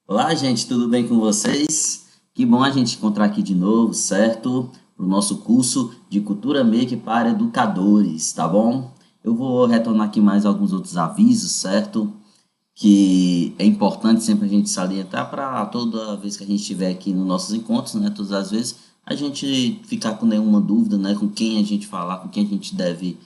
Olá, gente, tudo bem com vocês? Que bom a gente encontrar aqui de novo, certo? Para o nosso curso de Cultura Maker para educadores, tá bom? Eu vou retornar aqui mais alguns outros avisos, certo? Que é importante sempre a gente salientar para toda vez que a gente estiver aqui nos nossos encontros, né? Todas as vezes, a gente ficar com nenhuma dúvida, né? Com quem a gente falar, com quem a gente deve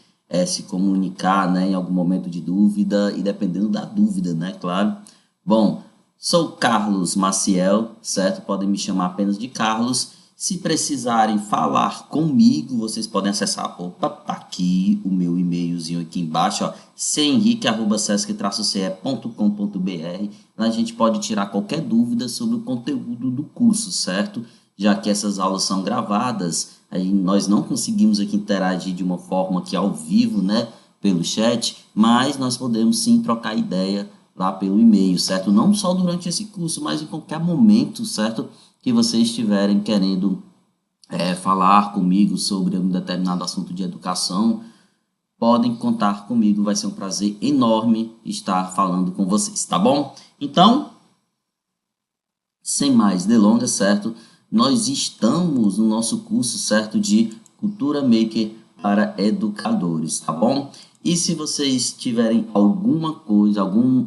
se comunicar, né? Em algum momento de dúvida e dependendo da dúvida, né? Claro. Bom, sou Carlos Maciel, certo? Podem me chamar apenas de Carlos. Se precisarem falar comigo, vocês podem acessar, opa, tá aqui o meu e-mailzinho aqui embaixo, ó, cenrique@sesc-ce.com.br. Lá a gente pode tirar qualquer dúvida sobre o conteúdo do curso, certo? Já que essas aulas são gravadas, aí nós não conseguimos aqui interagir de uma forma que ao vivo, né, pelo chat, mas nós podemos sim trocar ideia lá pelo e-mail, certo? Não só durante esse curso, mas em qualquer momento, certo? Que vocês estiverem querendo falar comigo sobre um determinado assunto de educação, podem contar comigo, vai ser um prazer enorme estar falando com vocês, tá bom? Então, sem mais delongas, certo? Nós estamos no nosso curso, certo, de Cultura Maker para educadores, tá bom? E se vocês tiverem alguma coisa, algum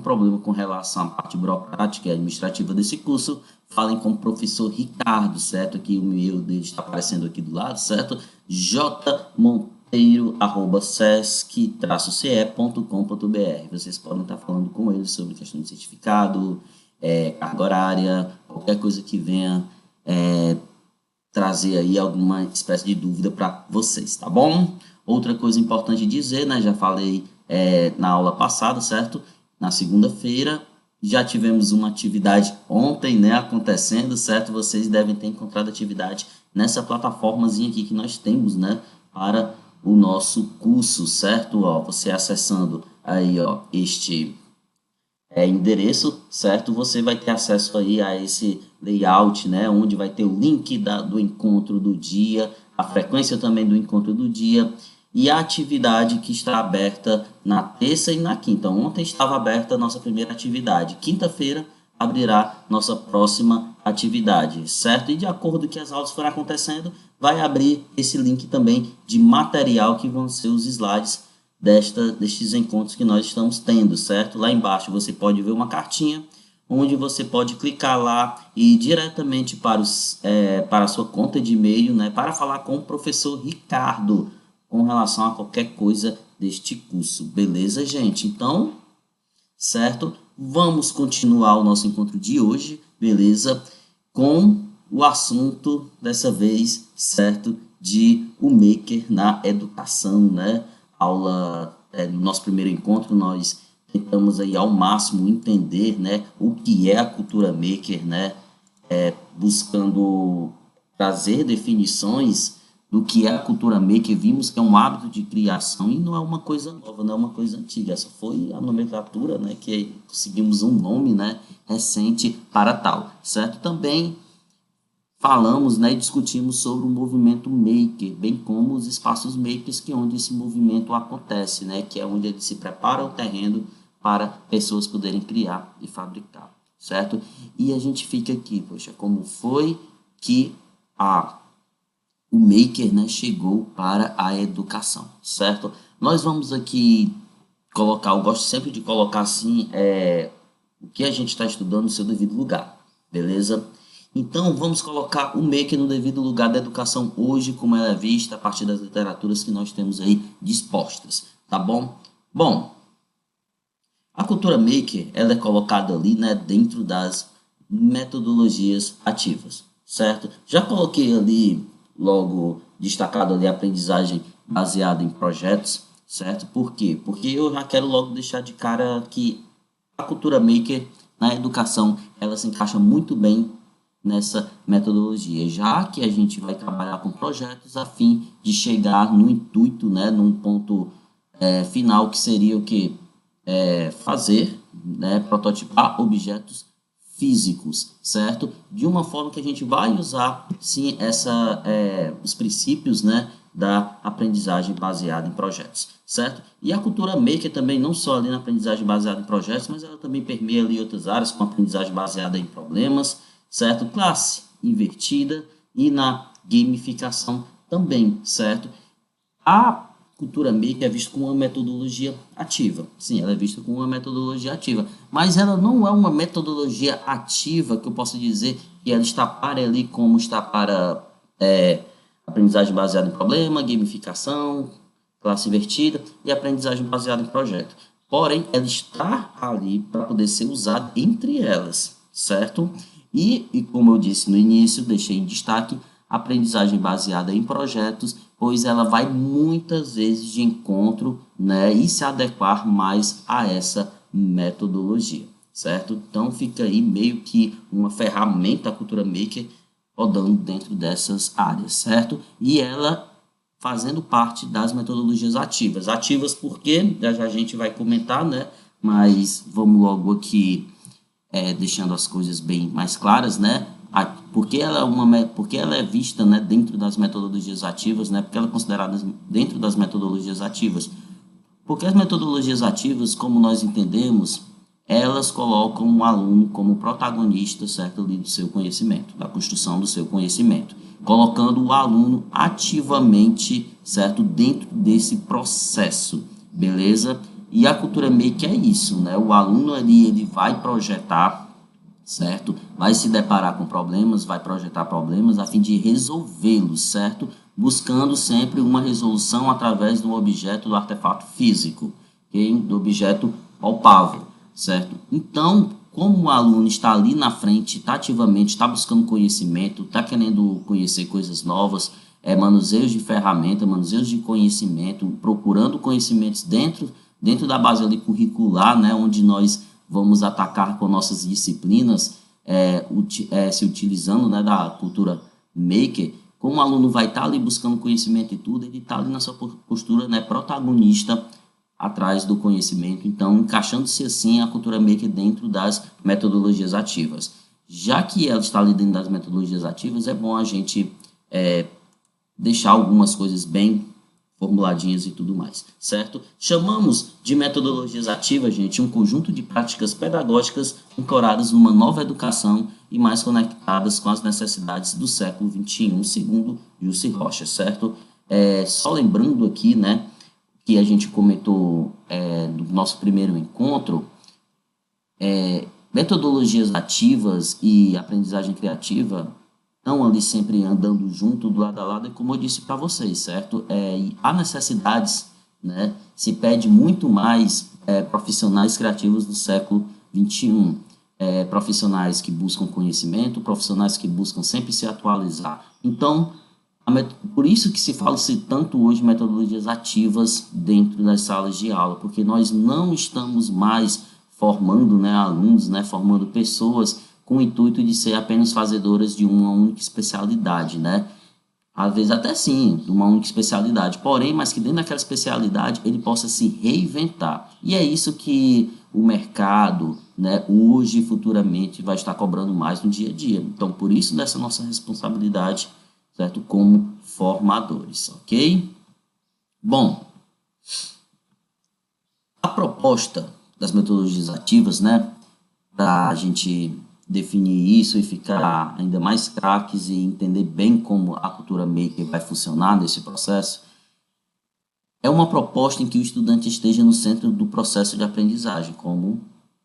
problema com relação à parte burocrática e administrativa desse curso, falem com o professor Ricardo, certo? Aqui o e-mail dele está aparecendo aqui do lado, certo? jmonteiro@sesc-ce.com.br. Vocês podem estar falando com ele sobre questão de certificado, carga horária, qualquer coisa que venha trazer aí alguma espécie de dúvida para vocês, tá bom? Outra coisa importante dizer, né? Já falei na aula passada, certo? Na segunda-feira, já tivemos uma atividade ontem, né? Acontecendo, certo? Vocês devem ter encontrado atividade nessa plataformazinha aqui que nós temos, né? Para o nosso curso, certo? Ó, você acessando aí, ó, este endereço, certo? Você vai ter acesso aí a esse layout, né? Onde vai ter o link do encontro do dia, a frequência também do encontro do dia e a atividade que está aberta na terça e na quinta. Ontem estava aberta a nossa primeira atividade. Quinta-feira abrirá nossa próxima atividade, certo? E de acordo com que as aulas forem acontecendo, vai abrir esse link também de material que vão ser os slides destes encontros que nós estamos tendo, certo? Lá embaixo você pode ver uma cartinha, onde você pode clicar lá e ir diretamente para a sua conta de e-mail, né, para falar com o professor Ricardo com relação a qualquer coisa deste curso, beleza, gente? Então, certo? Vamos continuar o nosso encontro de hoje, beleza? Com o assunto, dessa vez, certo? De o Maker na educação, né? Aula, no nosso primeiro encontro, nós tentamos aí ao máximo entender, né? O que é a cultura Maker, né? Buscando trazer definições do que é a cultura maker, vimos que é um hábito de criação e não é uma coisa nova, não é uma coisa antiga, essa foi a nomenclatura, né, que conseguimos um nome, né, recente para tal, certo? Também falamos, né, e discutimos sobre o movimento maker, bem como os espaços makers, que é onde esse movimento acontece, né, que é onde ele se prepara o terreno para pessoas poderem criar e fabricar, certo? E a gente fica aqui, poxa, como foi que o maker, né, chegou para a educação, certo? Nós vamos aqui colocar, eu gosto sempre de colocar assim, o que a gente está estudando no seu devido lugar, beleza? Então, vamos colocar o maker no devido lugar da educação hoje, como ela é vista a partir das literaturas que nós temos aí dispostas, tá bom? Bom, a cultura maker, ela é colocada ali, né, dentro das metodologias ativas, certo? Já coloquei ali, logo destacado ali, a aprendizagem baseada em projetos, certo? Por quê? Porque eu já quero logo deixar de cara que a cultura maker na educação, ela se encaixa muito bem nessa metodologia, já que a gente vai trabalhar com projetos a fim de chegar no intuito, né, num ponto final que seria o que? Fazer, né, prototipar objetos físicos, certo? De uma forma que a gente vai usar, sim, os princípios, né, da aprendizagem baseada em projetos, certo? E a cultura maker também, não só ali na aprendizagem baseada em projetos, mas ela também permeia ali outras áreas, como aprendizagem baseada em problemas, certo? Classe invertida e na gamificação também, certo? A cultura maker é vista como uma metodologia ativa. Sim, ela é vista como uma metodologia ativa, mas ela não é uma metodologia ativa que eu posso dizer que ela está para ali como está para aprendizagem baseada em problema, gamificação, classe invertida e aprendizagem baseada em projeto. Porém, ela está ali para poder ser usada entre elas, certo? E como eu disse no início, deixei em destaque aprendizagem baseada em projetos, pois ela vai muitas vezes de encontro, né, e se adequar mais a essa metodologia, certo? Então fica aí meio que uma ferramenta, a cultura maker, rodando dentro dessas áreas, certo? E ela fazendo parte das metodologias ativas. Ativas porque, já a gente vai comentar, né? Mas vamos logo aqui deixando as coisas bem mais claras, né? Porque ela é vista, né, dentro das metodologias ativas, né? Porque ela é considerada dentro das metodologias ativas. Porque as metodologias ativas, como nós entendemos, elas colocam o aluno como protagonista, certo, ali do seu conhecimento, da construção do seu conhecimento, colocando o aluno ativamente, certo, dentro desse processo, beleza? E a cultura maker é isso, né? O aluno ali, ele vai projetar, certo? Vai se deparar com problemas, vai projetar problemas a fim de resolvê-los, certo? Buscando sempre uma resolução através do objeto, do artefato físico, okay? Do objeto palpável, certo? Então, como o aluno está ali na frente, está ativamente, está buscando conhecimento, está querendo conhecer coisas novas, manuseios de ferramenta, manuseios de conhecimento, procurando conhecimentos dentro da base ali curricular, né, onde nós vamos atacar com nossas disciplinas, se utilizando, né, da cultura maker, como o aluno vai estar ali buscando conhecimento e tudo, ele está ali na sua postura, né, protagonista atrás do conhecimento, então encaixando-se assim a cultura maker dentro das metodologias ativas. Já que ela está ali dentro das metodologias ativas, é bom a gente deixar algumas coisas bem formuladinhas e tudo mais, certo? Chamamos de metodologias ativas, gente, um conjunto de práticas pedagógicas ancoradas numa nova educação e mais conectadas com as necessidades do século XXI, segundo Jussi Rocha, certo? Só lembrando aqui, né, que a gente comentou no nosso primeiro encontro, metodologias ativas e aprendizagem criativa estão ali sempre andando junto, do lado a lado, e como eu disse para vocês, certo? E há necessidades, né? Se pede muito mais profissionais criativos do século XXI, profissionais que buscam conhecimento, profissionais que buscam sempre se atualizar. Então, por isso que se fala-se tanto hoje de metodologias ativas dentro das salas de aula, porque nós não estamos mais formando, né, alunos, né, formando pessoas com o intuito de ser apenas fazedoras de uma única especialidade, né? Às vezes até sim, de uma única especialidade, porém, mas que dentro daquela especialidade ele possa se reinventar. E é isso que o mercado, né, hoje e futuramente vai estar cobrando mais no dia a dia. Então, por isso, dessa nossa responsabilidade, certo? Como formadores, ok? Bom, a proposta das metodologias ativas, né, para a gente definir isso e ficar ainda mais craques e entender bem como a cultura maker vai funcionar nesse processo, é uma proposta em que o estudante esteja no centro do processo de aprendizagem, como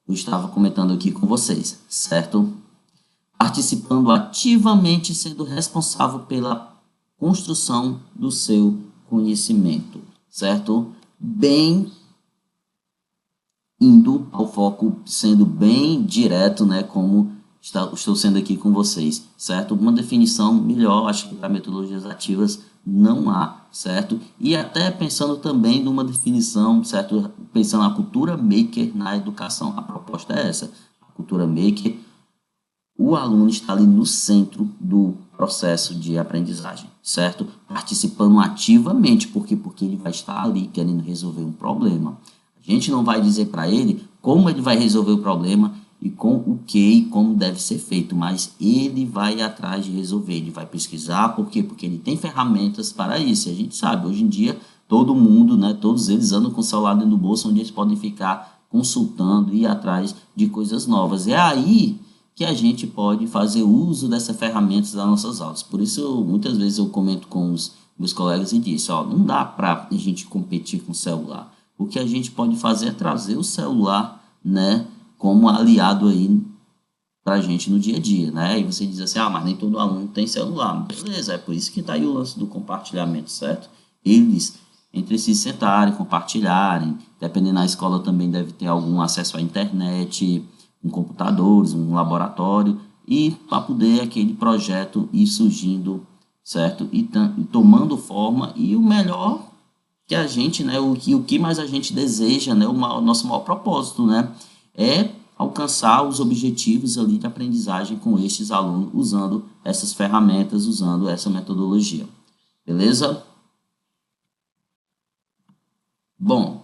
eu estava comentando aqui com vocês, certo? Participando ativamente, sendo responsável pela construção do seu conhecimento, certo? Bem indo ao foco, sendo bem direto, né, como estou sendo aqui com vocês, certo? Uma definição melhor, acho que para metodologias ativas não há, certo? E até pensando também numa definição, certo? Pensando na cultura maker na educação, a proposta é essa, a cultura maker, o aluno está ali no centro do processo de aprendizagem, certo? Participando ativamente, porque ele vai estar ali querendo resolver um problema. A gente não vai dizer para ele como ele vai resolver o problema e com o que e como deve ser feito, mas ele vai atrás de resolver, ele vai pesquisar, por quê? Porque ele tem ferramentas para isso, e a gente sabe, hoje em dia, todo mundo, né, todos eles andam com o celular dentro do bolso, onde eles podem ficar consultando e ir atrás de coisas novas. É aí que a gente pode fazer uso dessas ferramentas das nossas aulas. Por isso, muitas vezes eu comento com os meus colegas e disse, ó, não dá para a gente competir com o celular. O que a gente pode fazer é trazer o celular, né, como aliado aí para a gente no dia a dia, né? E você diz assim, ah, mas nem todo aluno tem celular. Beleza, é por isso que está aí o lance do compartilhamento, certo? Eles entre si sentarem, compartilharem, dependendo da escola também deve ter algum acesso à internet, um computadores, um laboratório, e para poder aquele projeto ir surgindo, certo? E tomando forma, e o melhor que a gente, né, o que mais a gente deseja, né, o nosso maior propósito, né, é alcançar os objetivos ali de aprendizagem com estes alunos, usando essas ferramentas, usando essa metodologia. Beleza? Bom,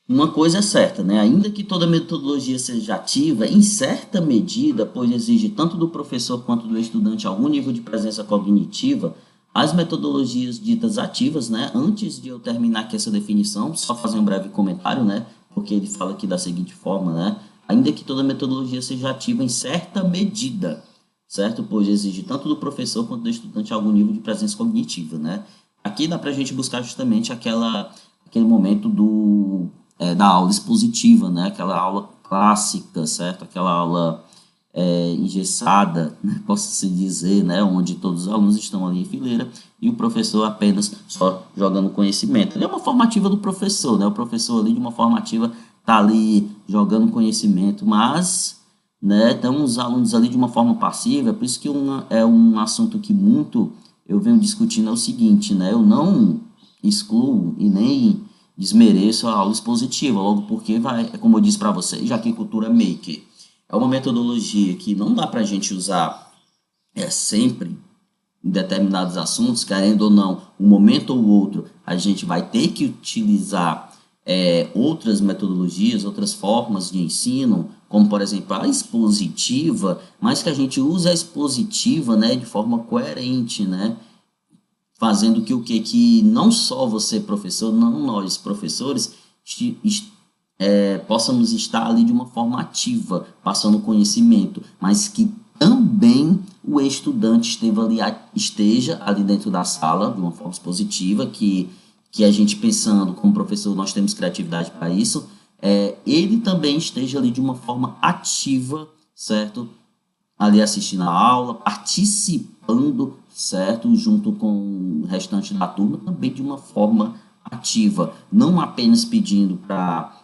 uma coisa é certa, né? Ainda que toda metodologia seja ativa, em certa medida, pois exige tanto do professor quanto do estudante algum nível de presença cognitiva, as metodologias ditas ativas, né? Antes de eu terminar aqui essa definição, só fazer um breve comentário, né? Porque ele fala aqui da seguinte forma, né? Ainda que toda metodologia seja ativa em certa medida, certo? Pois exige tanto do professor quanto do estudante algum nível de presença cognitiva, né? Aqui dá para a gente buscar justamente aquele momento da aula expositiva, né? Aquela aula clássica, certo? Aquela aula engessada, né? Posso-se dizer, né? Onde todos os alunos estão ali em fileira e o professor apenas só jogando conhecimento. Ele é uma formativa do professor, né? O professor ali de uma formativa está ali jogando conhecimento, mas, né? Então os alunos ali de uma forma passiva, por isso que é um assunto que muito eu venho discutindo é o seguinte, né? Eu não excluo e nem desmereço a aula expositiva, logo porque é como eu disse para vocês, já que cultura maker é uma metodologia que não dá para a gente usar sempre em determinados assuntos, querendo ou não, um momento ou outro, a gente vai ter que utilizar outras metodologias, outras formas de ensino, como por exemplo a expositiva, mas que a gente use a expositiva, né, de forma coerente, né, fazendo que não só você professor, não nós professores possamos estar ali de uma forma ativa, passando conhecimento, mas que também o estudante esteja ali dentro da sala de uma forma expositiva, que a gente pensando como professor, nós temos criatividade para isso, ele também esteja ali de uma forma ativa, certo? Ali assistindo a aula, participando, certo? Junto com o restante da turma, também de uma forma ativa, não apenas pedindo para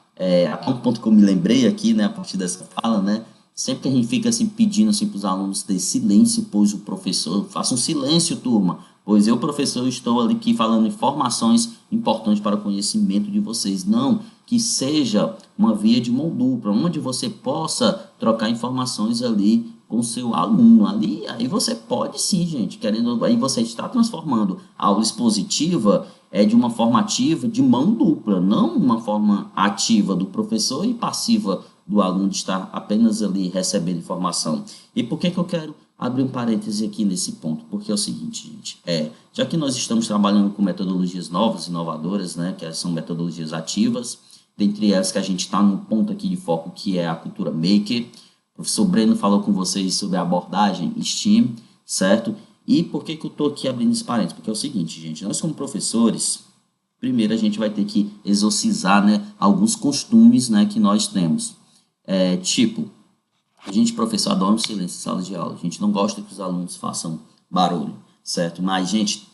até um ponto que eu me lembrei aqui, né, a partir dessa fala, né, sempre que a gente fica assim pedindo assim, para os alunos ter silêncio, pois o professor, faça um silêncio, turma, pois eu, professor, estou ali aqui falando informações importantes para o conhecimento de vocês, não que seja uma via de mão dupla, onde você possa trocar informações ali com o seu aluno ali, aí você pode sim, gente, querendo, aí você está transformando a aula expositiva de uma forma ativa, de mão dupla, não uma forma ativa do professor e passiva do aluno de estar apenas ali recebendo informação. E por que eu quero abrir um parêntese aqui nesse ponto? Porque é o seguinte, gente, já que nós estamos trabalhando com metodologias novas, inovadoras, né, que são metodologias ativas, dentre elas que a gente está no ponto aqui de foco que é a cultura maker. O professor Breno falou com vocês sobre a abordagem STEAM, certo? E por que eu estou aqui abrindo esse parênteses? Porque é o seguinte, gente, nós como professores, primeiro a gente vai ter que exorcizar, né, alguns costumes, né, que nós temos. Tipo, a gente, professor, adora o silêncio em sala de aula. A gente não gosta que os alunos façam barulho, certo? Mas, gente,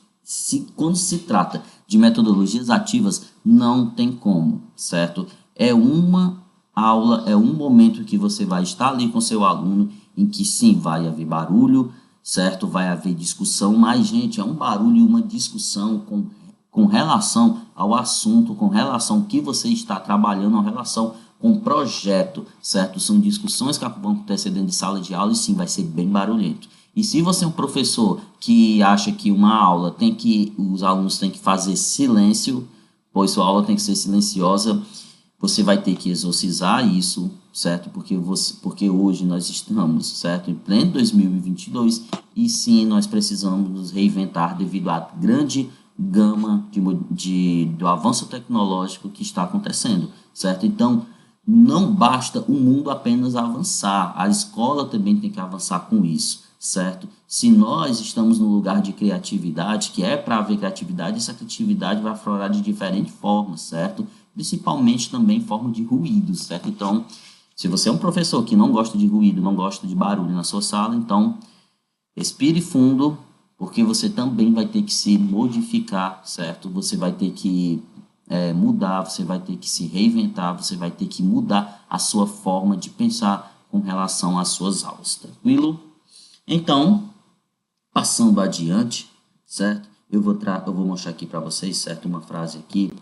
quando se trata de metodologias ativas, não tem como, certo? É uma aula, é um momento que você vai estar ali com seu aluno, em que sim, vai haver barulho, certo? Vai haver discussão, mas, gente, é um barulho e uma discussão com relação ao assunto, com relação ao que você está trabalhando, com relação com o projeto, certo? São discussões que vão acontecer dentro de sala de aula e sim, vai ser bem barulhento. E se você é um professor que acha que uma aula os alunos têm que fazer silêncio, pois sua aula tem que ser silenciosa, você vai ter que exorcizar isso, certo? Porque hoje nós estamos, certo, em pleno 2022 e sim, nós precisamos nos reinventar devido à grande gama do avanço tecnológico que está acontecendo, certo? Então, não basta o mundo apenas avançar, a escola também tem que avançar com isso, certo? Se nós estamos no lugar de criatividade, que é para haver criatividade, essa criatividade vai aflorar de diferentes formas, certo? Principalmente também em forma de ruído, certo? Então, se você é um professor que não gosta de ruído, não gosta de barulho na sua sala, então respire fundo, porque você também vai ter que se modificar, certo? Você vai ter que mudar, você vai ter que se reinventar, você vai ter que mudar a sua forma de pensar com relação às suas aulas, tranquilo? Então, passando adiante, certo? Eu vou mostrar aqui para vocês, certo? Uma frase aqui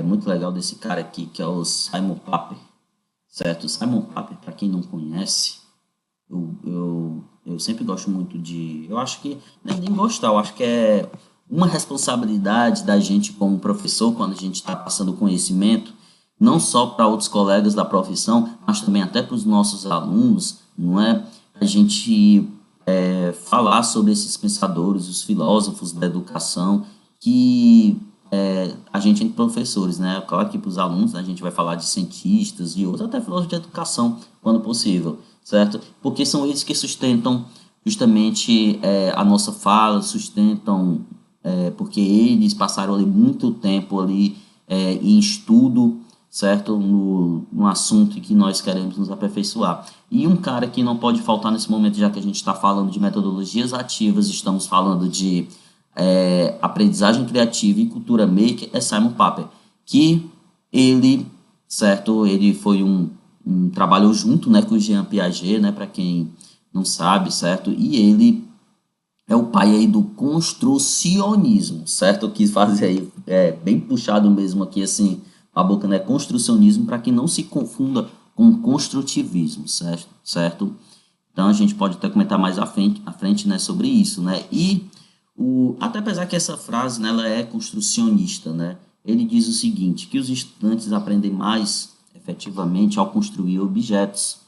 muito legal desse cara aqui, que é o Simon Paper, certo? Simon Paper, para quem não conhece, eu sempre gosto muito de... Eu acho que, nem gostar, eu acho que é uma responsabilidade da gente como professor, quando a gente está passando conhecimento, não só para outros colegas da profissão, mas também até para os nossos alunos, não é? A gente falar sobre esses pensadores, os filósofos da educação, que a gente entre professores, né? Claro que para os alunos a gente vai falar de cientistas, de outros, até filósofos de educação, quando possível, certo? Porque são eles que sustentam justamente a nossa fala, sustentam, porque eles passaram ali muito tempo ali em estudo, certo? No assunto que nós queremos nos aperfeiçoar. E um cara que não pode faltar nesse momento, já que a gente está falando de metodologias ativas, estamos falando de aprendizagem criativa e cultura maker, é Simon Paper, que ele, certo, ele foi trabalhou junto, né, com o Jean Piaget, né, para quem não sabe, certo, e ele é o pai aí do construcionismo, certo, eu quis fazer aí, bem puxado mesmo aqui, assim, a boca, né, construcionismo, para que não se confunda com construtivismo, certo? Então a gente pode até comentar mais à frente, né, sobre isso, né, e até apesar que essa frase, né, ela é construcionista, né, ele diz o seguinte, que os estudantes aprendem mais efetivamente ao construir objetos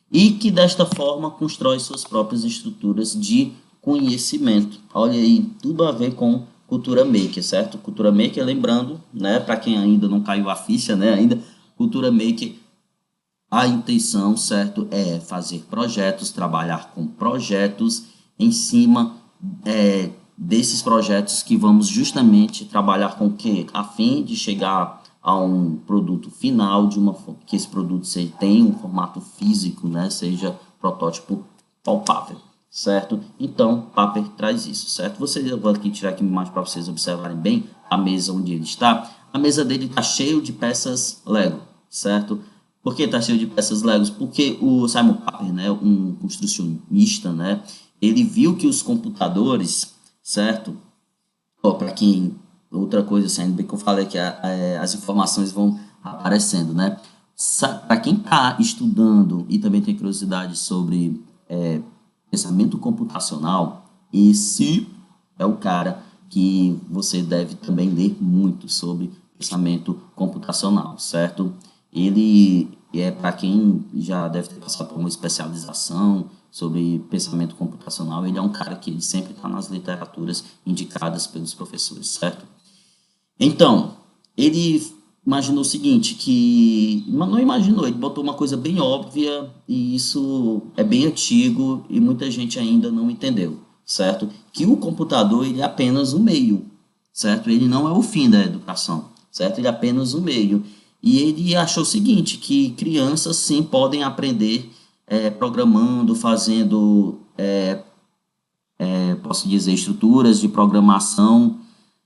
e que desta forma constrói suas próprias estruturas de conhecimento. Olha aí, tudo a ver com cultura maker, certo? Cultura maker, lembrando, né, para quem ainda não caiu a ficha, né, ainda, cultura maker, a intenção, certo, é fazer projetos, trabalhar com projetos em cima desses projetos que vamos justamente trabalhar com o quê? A fim de chegar a um produto final, que esse produto tenha um formato físico, né, seja protótipo palpável, certo? Então, Paper traz isso, certo? Eu vou aqui tirar aqui uma imagem para vocês observarem bem a mesa onde ele está. A mesa dele está cheia de peças Lego, certo? Por que está cheio de peças Legos? Porque o Simon Paper, né, um construcionista, né, ele viu que os computadores, certo? Para quem... Outra coisa, assim, bem que eu falei que as informações vão aparecendo, né? Para quem está estudando e também tem curiosidade sobre pensamento computacional, esse é o cara que você deve também ler muito sobre pensamento computacional, certo? Ele para quem já deve ter passado por uma especialização sobre pensamento computacional, ele é um cara que ele sempre está nas literaturas indicadas pelos professores, certo? Então, ele imaginou o seguinte, não imaginou, ele botou uma coisa bem óbvia e isso é bem antigo e muita gente ainda não entendeu, certo? Que o computador ele é apenas um meio, certo? Ele não é o fim da educação, certo? Ele é apenas um meio. E ele achou o seguinte, que crianças sim podem aprender programando, fazendo, posso dizer, estruturas de programação,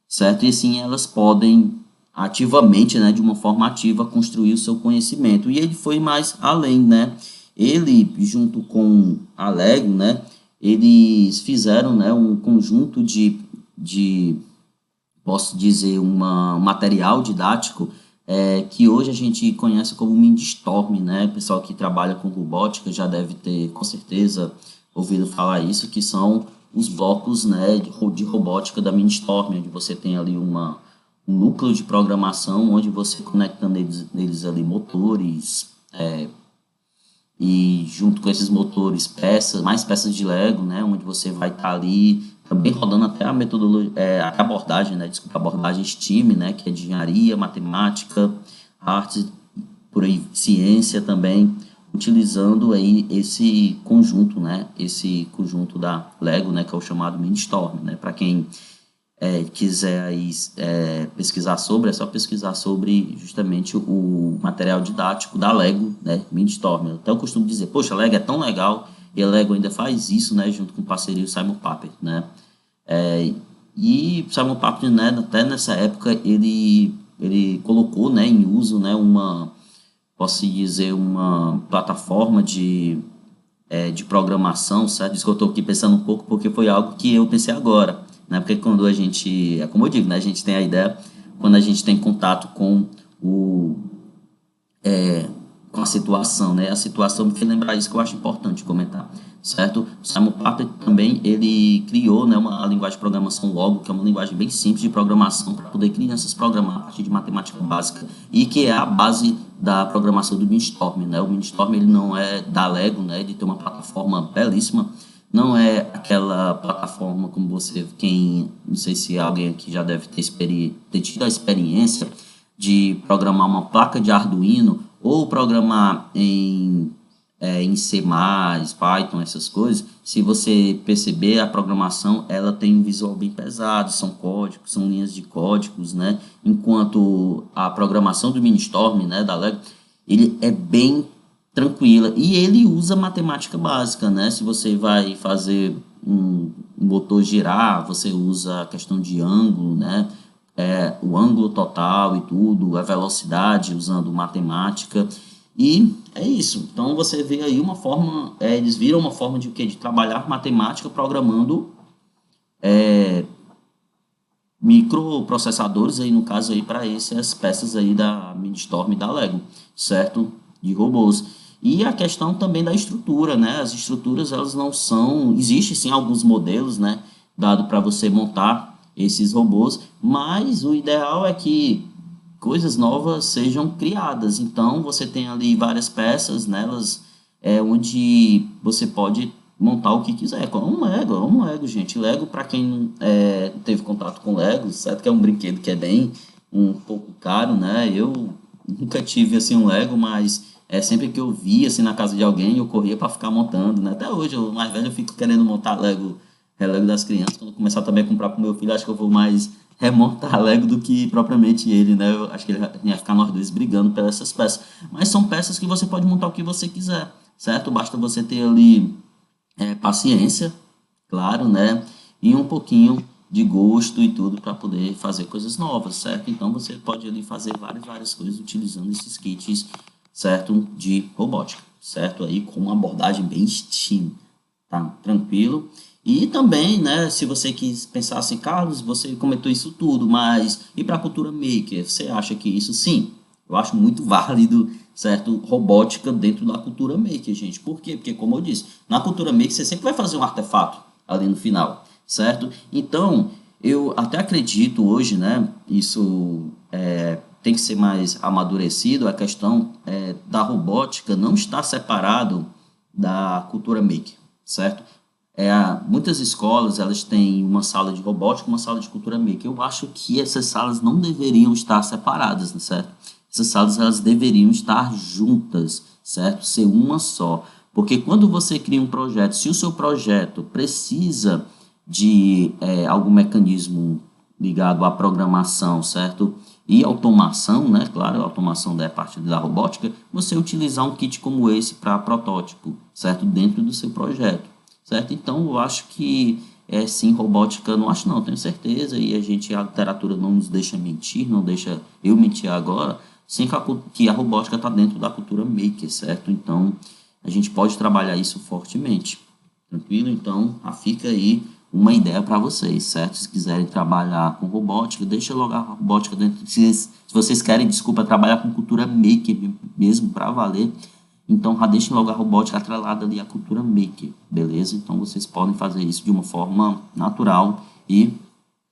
certo? E assim elas podem ativamente, né, de uma forma ativa, construir o seu conhecimento. E ele foi mais além, né? Ele, junto com a Lego, né, eles fizeram, né, um conjunto de posso dizer, um material didático que hoje a gente conhece como Mindstorm, né? O pessoal que trabalha com robótica já deve ter, com certeza, ouvido falar isso, que são os blocos, né, de robótica da Mindstorm, onde você tem ali um núcleo de programação onde você conecta neles ali motores, e junto com esses motores peças, mais peças de Lego, né, onde você vai estar ali também rodando até a metodologia, a abordagem, né, desculpa, a abordagem STEAM, né, que é de engenharia, matemática, arte, por aí, ciência também, utilizando aí esse conjunto da Lego, né, que é o chamado Mindstorm, né, para quem quiser aí, pesquisar sobre, é só pesquisar sobre justamente o material didático da Lego, né, Mindstorm. Até eu costumo dizer, poxa, a Lego é tão legal, e a Lego ainda faz isso, né, junto com parceria o Simon Papert, né. E o Simon Papert, né, até nessa época, ele colocou, né, em uso, né, posso dizer, uma plataforma de programação, certo? Isso que eu estou aqui pensando um pouco, porque foi algo que eu pensei agora, né? Porque quando a gente, como eu digo, né? A gente tem a ideia, quando a gente tem contato com com a situação, né? A situação me fez lembrar isso que eu acho importante comentar, certo? O Simon Papert também, ele criou, né, a linguagem de programação Logo, que é uma linguagem bem simples de programação para poder crianças programar a partir de matemática básica e que é a base da programação do Mindstorm, né? O Mindstorm, ele não é da Lego, né? Ele tem uma plataforma belíssima, não é aquela plataforma como não sei se alguém aqui já deve ter tido a experiência de programar uma placa de Arduino ou programar em C++, Python, essas coisas. Se você perceber, a programação ela tem um visual bem pesado, são códigos, são linhas de códigos, né? Enquanto a programação do Mindstorm, né, da Lego, ele é bem tranquila e ele usa matemática básica, né? Se você vai fazer um motor girar, você usa a questão de ângulo, né? O ângulo total e tudo, a velocidade usando matemática, e é isso. Então você vê aí uma forma, eles viram uma forma de o quê? De trabalhar matemática programando microprocessadores aí, no caso aí, para essas peças aí da Mindstorm e da Lego, certo? De robôs. E a questão também da estrutura, né? As estruturas, elas não são... Existem, sim, alguns modelos, né? Dado para você montar esses robôs, mas o ideal é que coisas novas sejam criadas. Então, você tem ali várias peças nelas, onde você pode montar o que quiser. É um Lego, gente. Lego, para quem teve contato com Lego, certo que é um brinquedo que é bem um pouco caro, né? Eu nunca tive assim um Lego, mas sempre que eu via assim na casa de alguém, eu corria para ficar montando, né? Até hoje, eu mais velho, eu fico querendo montar Lego, Lego das crianças. Quando eu começar também a comprar para o meu filho, acho que eu vou mais remontar Lego do que propriamente ele, né? Eu acho que ele ia ficar nós dois brigando pelas essas peças. Mas são peças que você pode montar o que você quiser, certo? Basta você ter ali paciência, claro, né? E um pouquinho de gosto e tudo para poder fazer coisas novas, certo? Então você pode ali fazer várias coisas utilizando esses kits, certo? De robótica, certo? Aí com uma abordagem bem STEAM, tá? Tranquilo. E também, né, se você quis pensar assim, Carlos, você comentou isso tudo, mas e para a cultura maker? Você acha que isso sim? Eu acho muito válido, certo? Robótica dentro da cultura maker, gente. Por quê? Porque, como eu disse, na cultura maker você sempre vai fazer um artefato ali no final, certo? Então, eu até acredito hoje, né? Isso tem que ser mais amadurecido, a questão da robótica não está separado da cultura maker, certo? Muitas escolas elas têm uma sala de robótica, uma sala de cultura maker. Eu acho que essas salas não deveriam estar separadas, né, certo? Essas salas elas deveriam estar juntas, certo? Ser uma só. Porque quando você cria um projeto, se o seu projeto precisa de algum mecanismo ligado à programação, certo? E automação, né? Claro, a automação da parte da robótica, você utilizar um kit como esse para protótipo, certo? Dentro do seu projeto, certo? Então, eu acho que sim, robótica, não acho não, tenho certeza, e a literatura não nos deixa mentir, não deixa eu mentir agora, sem que a robótica está dentro da cultura maker, certo? Então, a gente pode trabalhar isso fortemente, tranquilo? Então, fica aí uma ideia para vocês, certo? Se quiserem trabalhar com robótica, deixa logo a robótica dentro. Se vocês querem, desculpa, trabalhar com cultura maker mesmo, para valer, então já deixem logo a robótica atrelada ali à cultura maker, beleza? Então, vocês podem fazer isso de uma forma natural e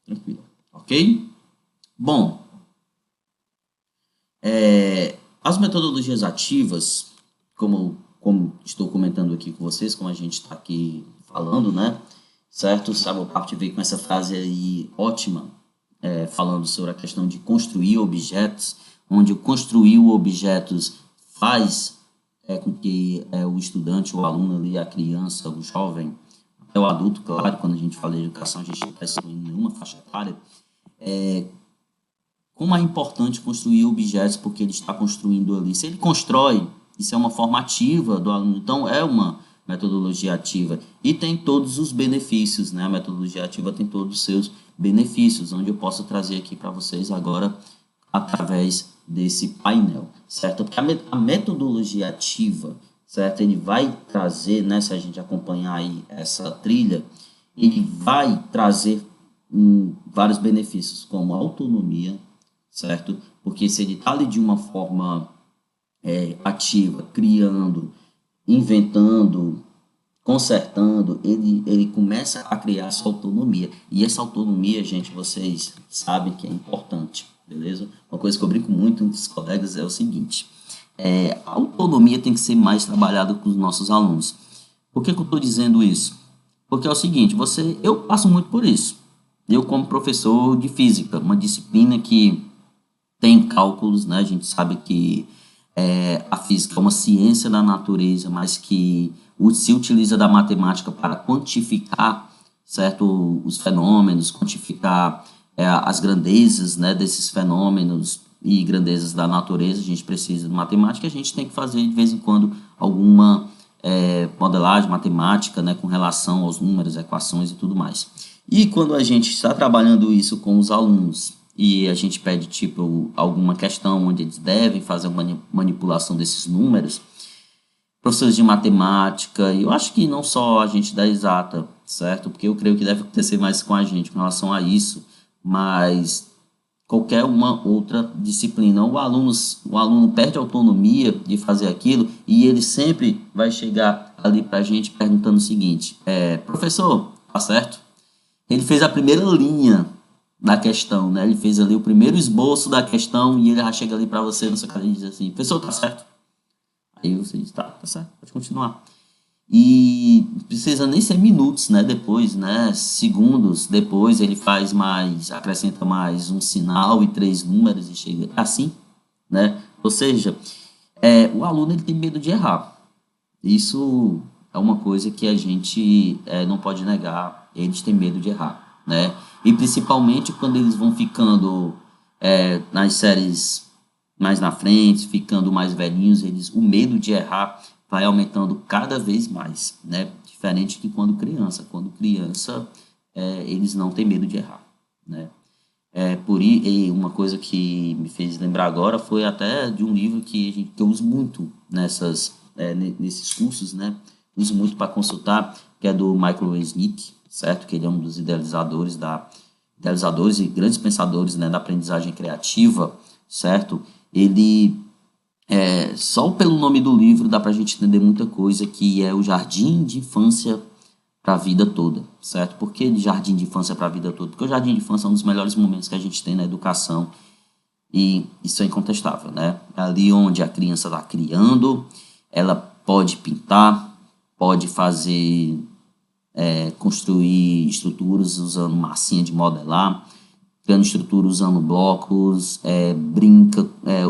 tranquila, ok? Bom, As metodologias ativas, como estou comentando aqui com vocês, como a gente está aqui falando, né? Certo? Sabe, o Papo veio com essa frase aí ótima, falando sobre a questão de construir objetos, onde o construir objetos faz com que o estudante, o aluno ali, a criança, o jovem, até o adulto, claro, quando a gente fala de educação, a gente não está excluindo nenhuma faixa etária, como é importante construir objetos porque ele está construindo ali. Se ele constrói, isso é uma forma ativa do aluno, então é uma metodologia ativa e tem todos os benefícios, né? A metodologia ativa tem todos os seus benefícios, onde eu posso trazer aqui para vocês agora através desse painel, certo? Porque a metodologia ativa, certo? Ele vai trazer, né, se a gente acompanhar aí essa trilha, ele vai trazer vários benefícios, como autonomia, certo? Porque se ele está ali de uma forma ativa, criando, inventando, consertando, ele começa a criar sua autonomia. E essa autonomia, gente, vocês sabem que é importante, beleza? Uma coisa que eu brinco muito com os colegas é o seguinte, a autonomia tem que ser mais trabalhada com os nossos alunos. Por que eu estou dizendo isso? Porque é o seguinte, eu passo muito por isso. Eu, como professor de física, uma disciplina que tem cálculos, né? A gente sabe que a física é uma ciência da natureza, mas que se utiliza da matemática para quantificar, certo, os fenômenos, quantificar as grandezas, né, desses fenômenos e grandezas da natureza. A gente precisa de matemática, a gente tem que fazer de vez em quando alguma modelagem matemática, né, com relação aos números, equações e tudo mais. E quando a gente está trabalhando isso com os alunos e a gente pede tipo alguma questão onde eles devem fazer uma manipulação desses números, professores de matemática, e eu acho que não só a gente da exata, certo? Porque eu creio que deve acontecer mais com a gente com relação a isso, mas qualquer uma outra disciplina, o aluno perde a autonomia de fazer aquilo e ele sempre vai chegar ali para a gente perguntando o seguinte, professor, tá certo? Ele fez a primeira linha da questão, né? Ele fez ali o primeiro esboço da questão e ele já chega ali para você na sua cara e diz assim, professor, tá certo? Aí você diz, tá certo, pode continuar. E precisa nem ser minutos, né? Depois, né? Segundos depois ele faz mais, acrescenta mais um sinal e 3 números e chega assim, né? Ou seja, o aluno ele tem medo de errar. Isso é uma coisa que a gente não pode negar. Eles têm medo de errar, né? E principalmente quando eles vão ficando nas séries mais na frente, ficando mais velhinhos, o medo de errar vai aumentando cada vez mais, né? Diferente de quando criança. Quando criança, eles não têm medo de errar, né? E uma coisa que me fez lembrar agora foi até de um livro que eu uso muito nesses cursos, né? Uso muito para consultar, que é do Michael Resnick, certo? Que ele é um dos idealizadores e grandes pensadores, né, da aprendizagem criativa, certo? Ele, só pelo nome do livro dá para a gente entender muita coisa, que é o jardim de infância para a vida toda, certo? Por que jardim de infância para a vida toda? Porque o jardim de infância é um dos melhores momentos que a gente tem na educação e isso é incontestável, né? É ali onde a criança está criando, ela pode pintar, pode fazer, construir estruturas usando massinha de modelar, criando estrutura usando blocos,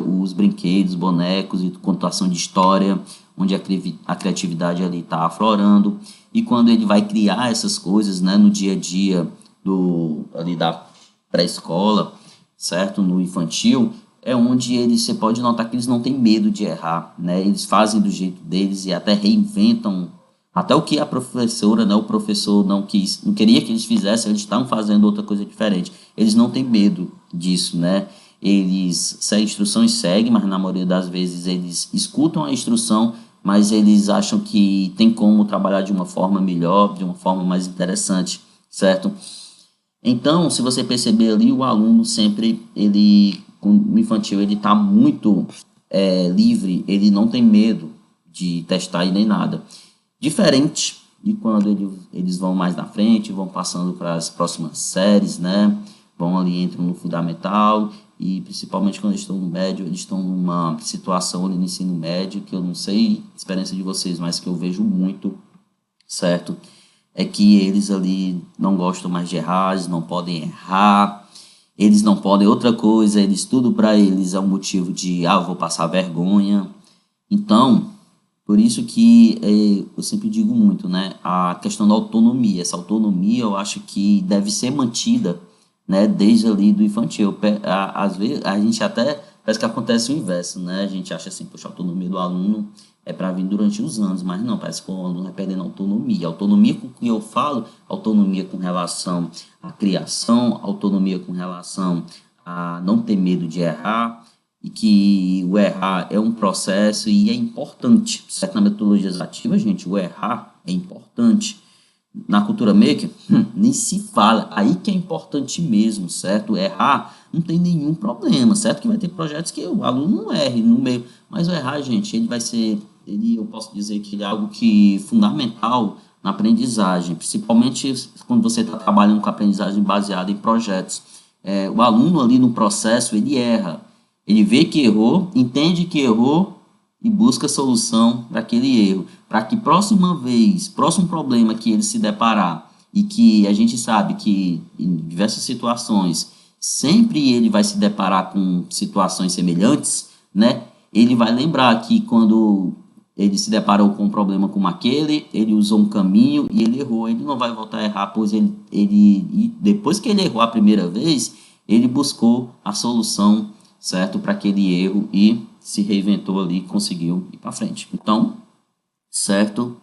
os brinquedos, bonecos e contação de história, onde a criatividade ali está aflorando. E quando ele vai criar essas coisas, né, no dia a dia ali da pré-escola, certo? No infantil, é onde você pode notar que eles não têm medo de errar, né? Eles fazem do jeito deles e até reinventam até o que a professora, né, o professor não queria que eles fizessem, eles estão fazendo outra coisa diferente. Eles não têm medo disso, né? Se a instrução segue, mas na maioria das vezes eles escutam a instrução, mas eles acham que tem como trabalhar de uma forma melhor, de uma forma mais interessante, certo? Então, se você perceber ali, o aluno sempre, no infantil, ele está muito livre, ele não tem medo de testar e nem nada. Diferente de quando eles vão mais na frente, vão passando para as próximas séries, né? Vão ali, entram no fundamental e principalmente quando eles estão no médio, eles estão numa situação ali no ensino médio, que eu não sei a experiência de vocês, mas que eu vejo muito, certo? É que eles ali não gostam mais de errar, eles não podem errar, eles não podem outra coisa, eles tudo para eles é um motivo de, vou passar vergonha. Então, por isso que eu sempre digo muito, né, a questão da autonomia. Essa autonomia eu acho que deve ser mantida, né, desde ali do infantil. Às vezes a gente até parece que acontece o inverso, né? A gente acha assim, poxa, a autonomia do aluno é para vir durante os anos, mas não, parece que o aluno vai perdendo autonomia. Autonomia com que eu falo, autonomia com relação à criação, autonomia com relação a não ter medo de errar, e que o errar é um processo e é importante, certo? Na metodologia ativa, gente, o errar é importante. Na cultura maker, nem se fala, aí que é importante mesmo, certo? Errar não tem nenhum problema, certo? Que vai ter projetos que o aluno não erre no meio, mas o errar, gente, ele vai ser, eu posso dizer que ele é algo que fundamental na aprendizagem, principalmente quando você está trabalhando com aprendizagem baseada em projetos. O aluno ali no processo, ele erra, ele vê que errou, entende que errou e busca solução para aquele erro, para que próxima vez, próximo problema que ele se deparar, e que a gente sabe que em diversas situações sempre ele vai se deparar com situações semelhantes, né? Ele vai lembrar que quando ele se deparou com um problema como aquele, ele usou um caminho e ele errou, ele não vai voltar a errar, pois e depois que ele errou a primeira vez, ele buscou a solução, certo, para aquele erro e se reinventou ali, conseguiu ir para frente. Então, certo,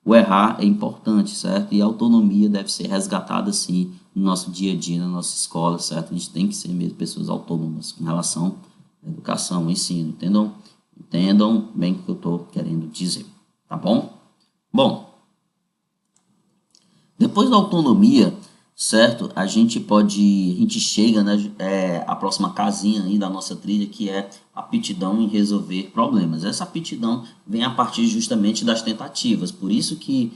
o errar é importante, certo? E a autonomia deve ser resgatada, sim, no nosso dia a dia, na nossa escola, certo? A gente tem que ser mesmo pessoas autônomas com relação à educação, ao ensino, entendam? Entendam bem o que eu estou querendo dizer, tá bom? Bom, depois da autonomia, certo? A gente chega, né, à próxima casinha aí da nossa trilha, que é a aptidão em resolver problemas. Essa aptidão vem a partir justamente das tentativas. Por isso que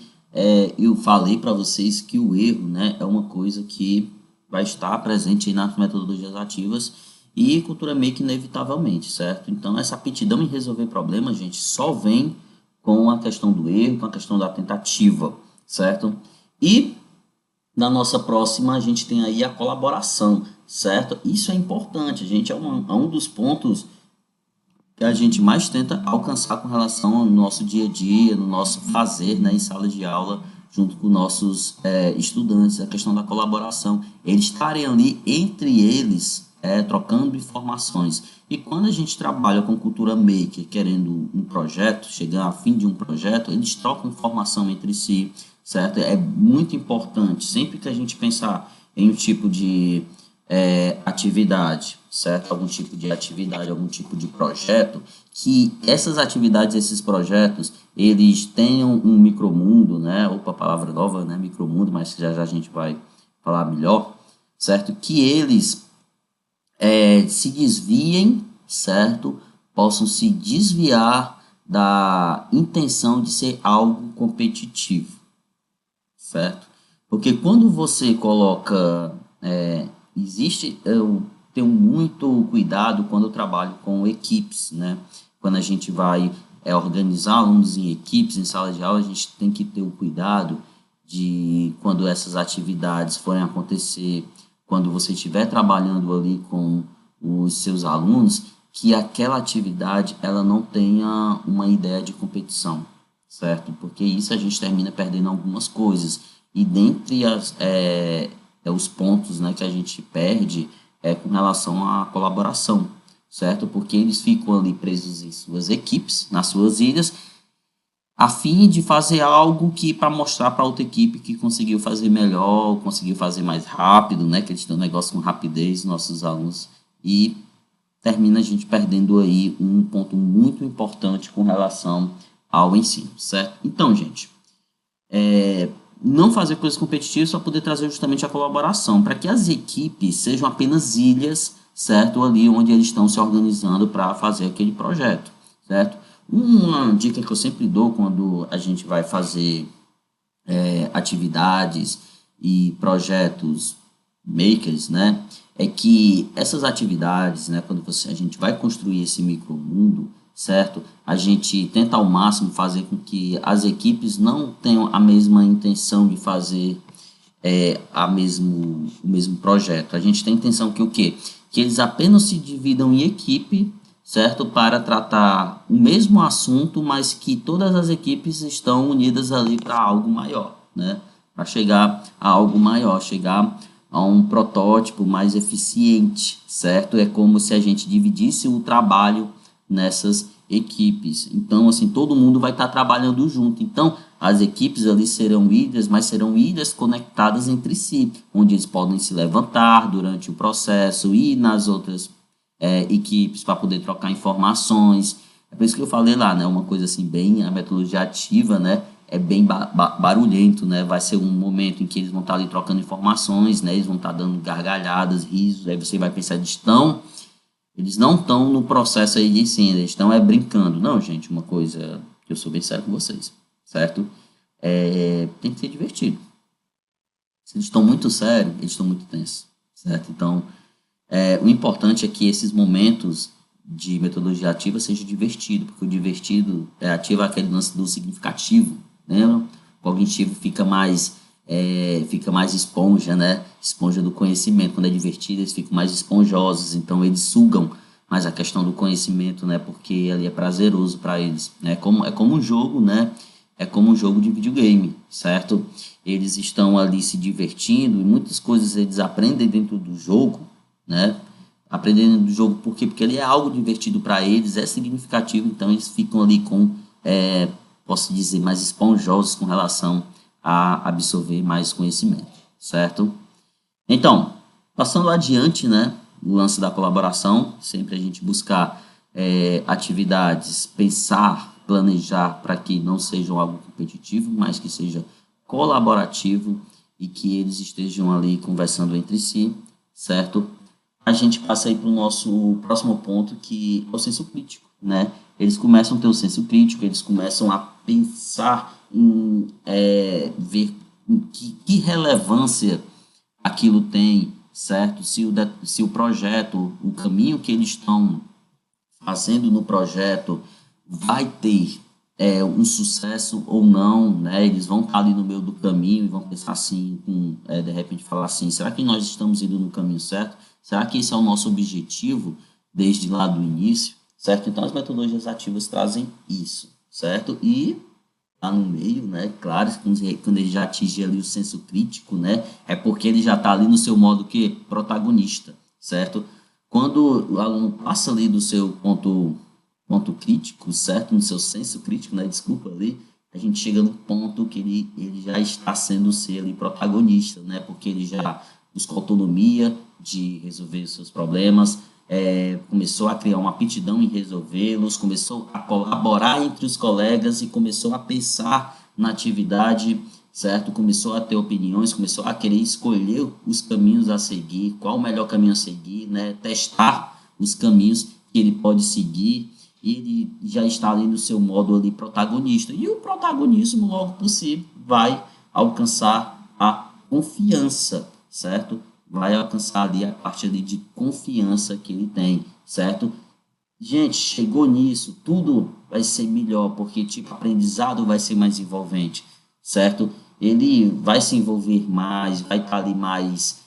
eu falei para vocês que o erro, né, é uma coisa que vai estar presente aí nas metodologias ativas e cultura maker inevitavelmente, certo? Então, essa aptidão em resolver problemas, gente, só vem com a questão do erro, com a questão da tentativa, certo? E na nossa próxima, a gente tem aí a colaboração, certo? Isso é importante, a gente é um dos pontos que a gente mais tenta alcançar com relação ao nosso dia a dia, no nosso fazer, né, em sala de aula, junto com nossos estudantes, a questão da colaboração, eles estarem ali entre eles, trocando informações. E quando a gente trabalha com cultura maker, querendo um projeto, chegar a fim de um projeto, eles trocam informação entre si, certo? É muito importante, sempre que a gente pensar em um tipo de atividade, certo? Algum tipo de atividade, algum tipo de projeto, que essas atividades, esses projetos, eles tenham um micromundo, né? Opa, palavra nova, né? Micromundo, mas já já a gente vai falar melhor, certo? Que eles se desviem, certo? Possam se desviar da intenção de ser algo competitivo, certo? Porque quando você coloca, eu tenho muito cuidado quando eu trabalho com equipes, né? Quando a gente vai organizar alunos em equipes, em sala de aula, a gente tem que ter o cuidado de quando essas atividades forem acontecer, quando você estiver trabalhando ali com os seus alunos, que aquela atividade ela não tenha uma ideia de competição, certo? Porque isso a gente termina perdendo algumas coisas. E dentre os pontos, né, que a gente perde com relação à colaboração, certo? Porque eles ficam ali presos em suas equipes, nas suas ilhas, a fim de fazer algo que para mostrar para outra equipe que conseguiu fazer melhor, conseguiu fazer mais rápido, né? Que eles têm um negócio com rapidez, nossos alunos, e termina a gente perdendo aí um ponto muito importante com relação ao ensino, certo? Então, gente, não fazer coisas competitivas para poder trazer justamente a colaboração, para que as equipes sejam apenas ilhas, certo? Ali onde eles estão se organizando para fazer aquele projeto, certo? Uma dica que eu sempre dou quando a gente vai fazer atividades e projetos makers, né, é que essas atividades, né, quando a gente vai construir esse micromundo, certo? A gente tenta ao máximo fazer com que as equipes não tenham a mesma intenção de fazer o mesmo projeto. A gente tem a intenção que o quê? Que eles apenas se dividam em equipe, certo? Para tratar o mesmo assunto, mas que todas as equipes estão unidas ali para algo maior, né? Para chegar a algo maior, chegar a um protótipo mais eficiente, certo? É como se a gente dividisse o trabalho nessas equipes. Então, assim, todo mundo vai estar trabalhando junto. Então, as equipes ali serão ilhas, mas serão ilhas conectadas entre si, onde eles podem se levantar durante o processo e nas outras equipes para poder trocar informações. É por isso que eu falei lá, né? Uma coisa assim, bem a metodologia ativa, né? É bem barulhento, né? Vai ser um momento em que eles vão estar ali trocando informações, né? Eles vão estar dando gargalhadas, risos, aí você vai pensar, eles não estão no processo aí de ensino, eles estão brincando. Não, gente, uma coisa que eu sou bem sério com vocês, certo? Tem que ser divertido. Se eles estão muito sérios, eles estão muito tensos, certo? Então, o importante é que esses momentos de metodologia ativa sejam divertidos, porque o divertido ativa aquele lance do significativo, lembra? O cognitivo fica mais esponja, né? Esponja do conhecimento. Quando é divertido, eles ficam mais esponjosos, então eles sugam mais a questão do conhecimento, né? Porque ali é prazeroso para eles, né? É como um jogo, né? É como um jogo de videogame, certo? Eles estão ali se divertindo e muitas coisas eles aprendem dentro do jogo, né? Aprendendo do jogo, por quê? Porque ele é algo divertido para eles, é significativo, então eles ficam ali posso dizer, mais esponjosos com relação a absorver mais conhecimento, certo? Então, passando adiante, né, o lance da colaboração, sempre a gente buscar atividades, pensar, planejar para que não sejam algo competitivo, mas que seja colaborativo e que eles estejam ali conversando entre si, certo? A gente passa aí para o nosso próximo ponto, que é o senso crítico, né? Eles começam a ter o senso crítico, eles começam a pensar em ver que relevância aquilo tem, certo? Se o projeto, o caminho que eles estão fazendo no projeto vai ter um sucesso ou não, né? Eles vão estar ali no meio do caminho e vão pensar assim, de repente falar assim, será que nós estamos indo no caminho certo? Será que esse é o nosso objetivo desde lá do início, certo? Então as metodologias ativas trazem isso, certo? E tá no meio, né? Claro, quando ele já atinge ali o senso crítico, né? É porque ele já está ali no seu modo que protagonista, certo? Quando o aluno passa ali do seu ponto crítico, certo? No seu senso crítico, né? Desculpa ali, a gente chega no ponto que ele já está sendo ser ali protagonista, né? Porque ele já busca autonomia de resolver os seus problemas, começou a criar uma aptidão em resolvê-los, começou a colaborar entre os colegas e começou a pensar na atividade, certo? Começou a ter opiniões, começou a querer escolher os caminhos a seguir, qual o melhor caminho a seguir, né? Testar os caminhos que ele pode seguir e ele já está ali no seu modo ali protagonista. E o protagonismo, logo por si, vai alcançar a confiança, certo? Vai alcançar ali a parte ali de confiança que ele tem, certo? Gente, chegou nisso, tudo vai ser melhor, porque tipo, aprendizado vai ser mais envolvente, certo? Ele vai se envolver mais, vai estar ali mais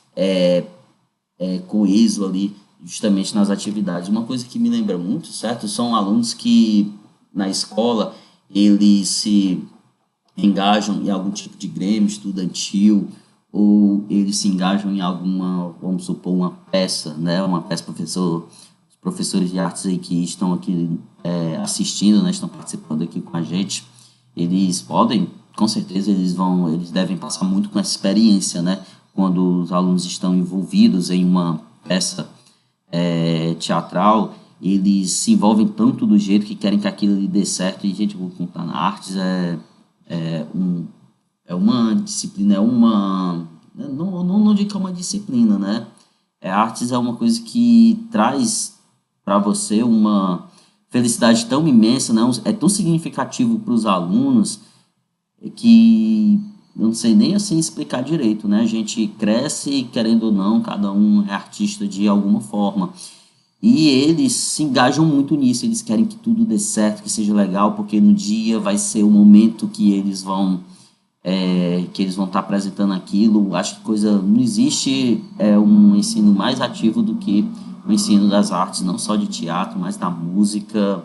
coeso ali, justamente nas atividades. Uma coisa que me lembra muito, certo? São alunos que na escola eles se engajam em algum tipo de grêmio estudantil, ou eles se engajam em alguma, vamos supor, uma peça, né? Uma peça, os professores de artes aí que estão aqui assistindo, né? Estão participando aqui com a gente, eles podem, com certeza, eles devem passar muito com essa experiência, né? Quando os alunos estão envolvidos em uma peça teatral, eles se envolvem tanto do jeito que querem que aquilo lhe dê certo, e, gente, eu vou contar, na artes é uma disciplina, não digo que é uma disciplina, né? Artes é uma coisa que traz para você uma felicidade tão imensa, né? É tão significativo para os alunos que eu não sei nem assim explicar direito, né? A gente cresce, querendo ou não, cada um é artista de alguma forma. E eles se engajam muito nisso, eles querem que tudo dê certo, que seja legal, porque no dia vai ser o momento que eles vão estar apresentando aquilo. Acho que não existe um ensino mais ativo do que o ensino das artes, não só de teatro, mas da música,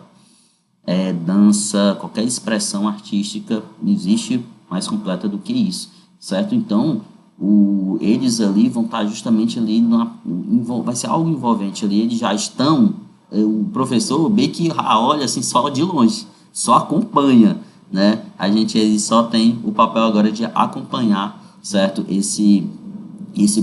dança, qualquer expressão artística, não existe mais completa do que isso, certo? Então, eles ali vão estar justamente ali, vai ser algo envolvente ali, eles já estão, o professor bem que olha assim só de longe, só acompanha, né? A gente ele só tem o papel agora de acompanhar, certo? Esse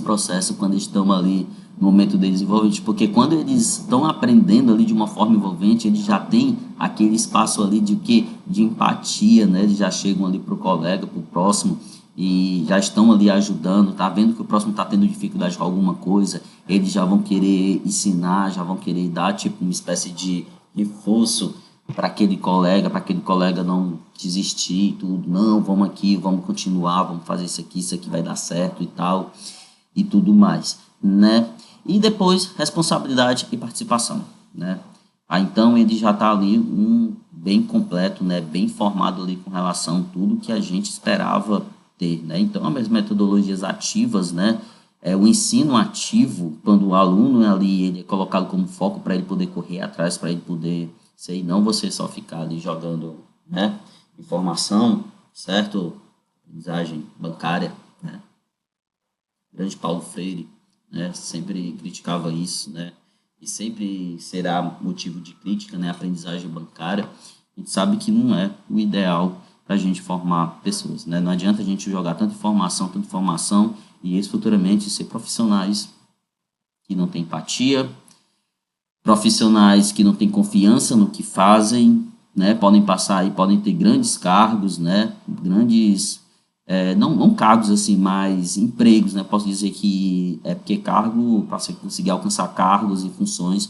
processo quando estão ali no momento deles envolvente, porque quando eles estão aprendendo ali de uma forma envolvente, eles já têm aquele espaço ali de quê? De empatia, né? Eles já chegam ali pro colega, pro próximo e já estão ali ajudando, tá vendo que o próximo está tendo dificuldade com alguma coisa, eles já vão querer ensinar, já vão querer dar tipo uma espécie de reforço para aquele colega não desistir e tudo, não, vamos aqui, vamos continuar, vamos fazer isso aqui vai dar certo e tal e tudo mais, né? E depois, responsabilidade e participação, né? Então, ele já está ali bem completo, né? Bem formado ali com relação a tudo que a gente esperava ter, né? Então, as metodologias ativas, né? O ensino ativo, quando o aluno ali ele é colocado como foco para ele poder correr atrás, para ele poder ser, e não você só ficar ali jogando, né? Informação, certo? Aprendizagem bancária, né? Grande Paulo Freire, né, sempre criticava isso, né, e sempre será motivo de crítica, né, a aprendizagem bancária. A gente sabe que não é o ideal para a gente formar pessoas, né, não adianta a gente jogar tanta informação, e eles futuramente ser profissionais que não têm empatia, profissionais que não têm confiança no que fazem, né, podem passar aí, podem ter grandes cargos, né, não cargos assim, mas empregos, né? Posso dizer que porque cargo, para você conseguir alcançar cargos e funções,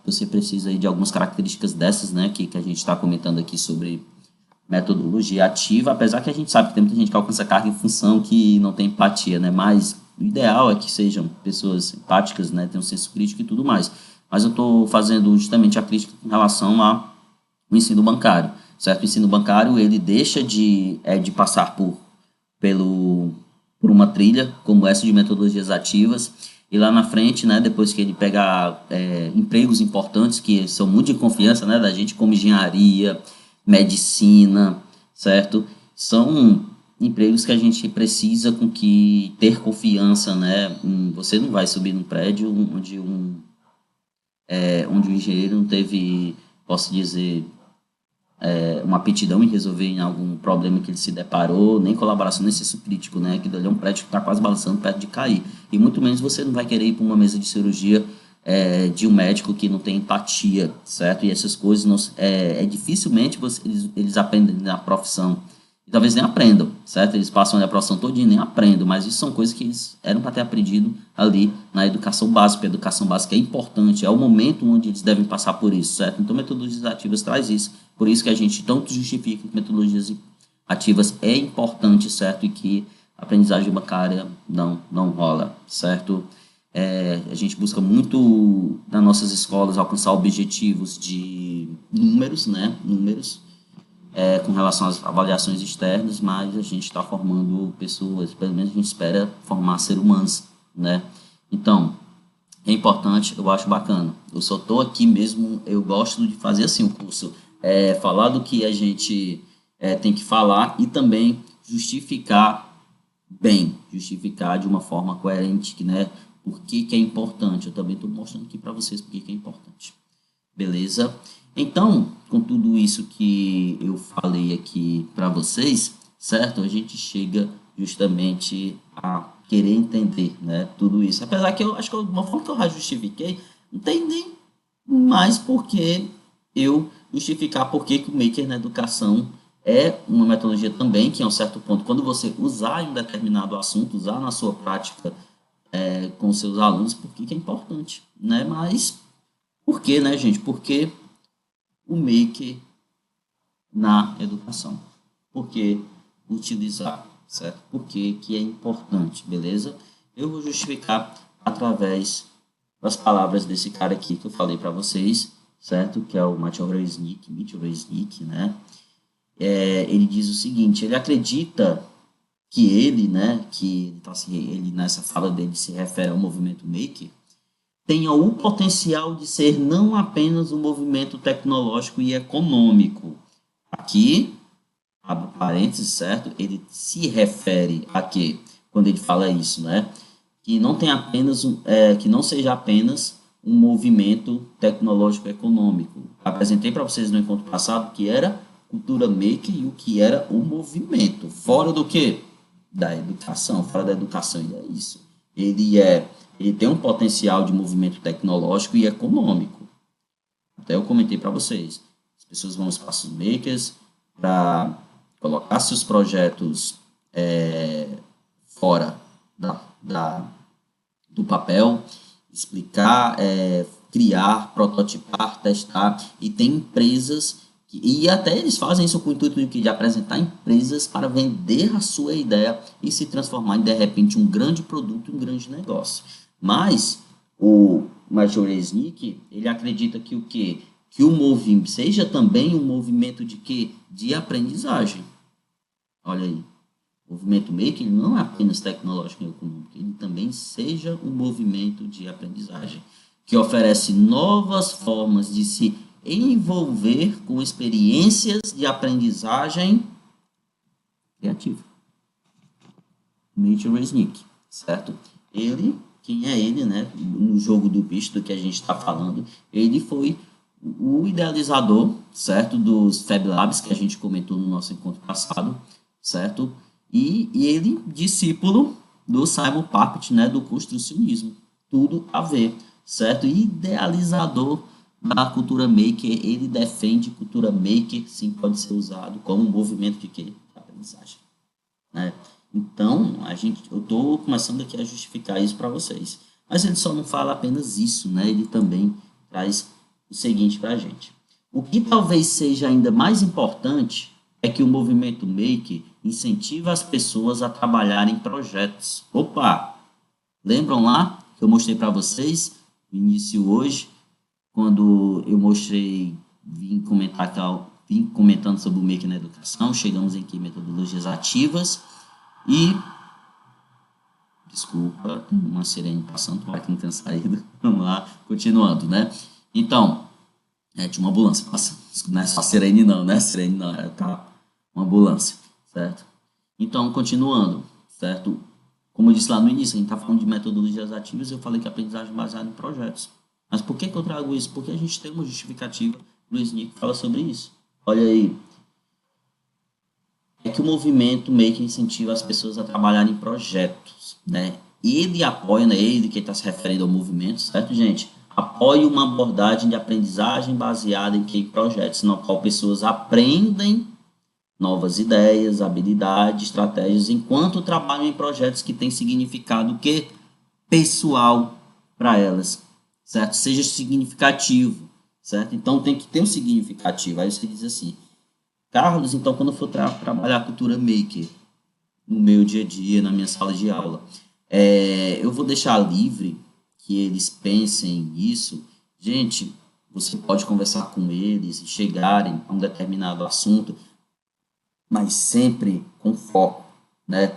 você precisa aí de algumas características dessas, né? Que a gente está comentando aqui sobre metodologia ativa, apesar que a gente sabe que tem muita gente que alcança cargo e função que não tem empatia, né? Mas o ideal é que sejam pessoas empáticas, né? Tenham um senso crítico e tudo mais. Mas eu estou fazendo justamente a crítica com relação ao ensino bancário, certo? O ensino bancário, ele deixa de passar por uma trilha, como essa de metodologias ativas, e lá na frente, né, depois que ele pegar empregos importantes, que são muito de confiança, né, da gente, como engenharia, medicina, certo? São empregos que a gente precisa com que ter confiança, né? Você não vai subir num prédio onde o engenheiro não teve, posso dizer, uma aptidão em resolver em algum problema que ele se deparou, nem colaboração, nem senso crítico, né? Aquilo ali é um prédio que está quase balançando perto de cair. E muito menos você não vai querer ir para uma mesa de cirurgia de um médico que não tem empatia, certo? E essas coisas, dificilmente eles aprendem na profissão. E talvez nem aprendam, certo? Eles passam ali a profissão toda e nem aprendam, mas isso são coisas que eles eram para ter aprendido ali na educação básica. A educação básica é importante, é o momento onde eles devem passar por isso, certo? Então, metodologias ativas traz isso. Por isso que a gente tanto justifica que metodologias ativas é importante, certo? E que a aprendizagem bancária não rola, certo? A gente busca muito nas nossas escolas alcançar objetivos de números, né? Com relação às avaliações externas, mas a gente está formando pessoas, pelo menos a gente espera formar seres humanos, né? Então, é importante, eu acho bacana. Eu só estou aqui mesmo, eu gosto de fazer assim o curso, falar do que a gente tem que falar e também justificar justificar de uma forma coerente, né? Por que é importante. Eu também estou mostrando aqui para vocês por que é importante. Beleza? Então, com tudo isso que eu falei aqui para vocês, certo? A gente chega justamente a querer entender, né, tudo isso. Apesar que eu acho que uma forma que eu já justifiquei, não tem nem mais por que eu justificar por que o Maker na educação é uma metodologia também, que é um certo ponto, quando você usar em um determinado assunto, usar na sua prática com seus alunos, por que é importante, né? Mas por que, né, gente? Porque o Maker na educação. Porque utilizar, certo? Por que que é importante, beleza? Eu vou justificar através das palavras desse cara aqui que eu falei para vocês, certo? Que é o Mitchell Resnick, né? Ele diz o seguinte, ele acredita que ele, né, ele nessa fala dele se refere ao movimento maker, tenha o potencial de ser não apenas um movimento tecnológico e econômico. Aqui, abre parênteses, certo? Ele se refere a quê? Quando ele fala isso, né? Que não tem apenas que não seja apenas um movimento tecnológico econômico. Apresentei para vocês no encontro passado que era cultura maker e o que era o movimento. Fora do quê? Da educação, fora da educação, e é isso. Ele tem um potencial de movimento tecnológico e econômico. Até eu comentei para vocês. As pessoas vão aos espaços makers para colocar seus projetos fora do papel, explicar, criar, prototipar, testar, e tem empresas e até eles fazem isso com o intuito de apresentar empresas para vender a sua ideia e se transformar em, de repente, um grande produto, um grande negócio. Mas o Mitchell Resnick, ele acredita que o quê? Que o movimento seja também um movimento de quê? De aprendizagem. Olha aí. O movimento maker não é apenas tecnológico e econômico, ele também seja um movimento de aprendizagem, que oferece novas formas de se envolver com experiências de aprendizagem criativa. Mitchell Resnick, certo? Quem é ele, né? No jogo do bicho do que a gente está falando, ele foi o idealizador, certo? Dos Fab Labs, que a gente comentou no nosso encontro passado, certo? E ele, discípulo do Simon Papert, né? Do construcionismo. Tudo a ver, certo? E idealizador da cultura maker, ele defende cultura maker, sim, pode ser usado como um movimento de quê? De aprendizagem, né? Então, eu estou começando aqui a justificar isso para vocês. Mas ele só não fala apenas isso, né? Ele também traz o seguinte para a gente. O que talvez seja ainda mais importante é que o movimento maker incentiva as pessoas a trabalhar em projetos. Opa! Lembram lá que eu mostrei para vocês no início hoje, quando eu vim comentando sobre o maker na educação, chegamos em que metodologias ativas e desculpa, tem uma sirene passando, para que não tenha saído. Vamos lá, continuando, né? Então, tinha uma ambulância passando. Não é só sirene não, né? Sirene não, era uma ambulância, certo? Então, continuando, certo? Como eu disse lá no início, a gente está falando de metodologias ativas, eu falei que a aprendizagem baseada em projetos. Mas por que eu trago isso? Porque a gente tem uma justificativa do Resnick que fala sobre isso. Olha aí. É que o movimento meio que incentiva as pessoas a trabalharem em projetos, né? Ele apoia, né? Ele que está se referindo ao movimento, certo, gente? Apoia uma abordagem de aprendizagem baseada em projetos, no qual pessoas aprendem novas ideias, habilidades, estratégias, enquanto trabalham em projetos que têm significado que pessoal para elas, certo? Seja significativo, certo? Então tem que ter um significativo. Aí você diz assim, Carlos, então quando eu for trabalhar a cultura maker no meu dia a dia, na minha sala de aula, eu vou deixar livre que eles pensem isso. Gente, você pode conversar com eles e chegarem a um determinado assunto, mas sempre com foco, né?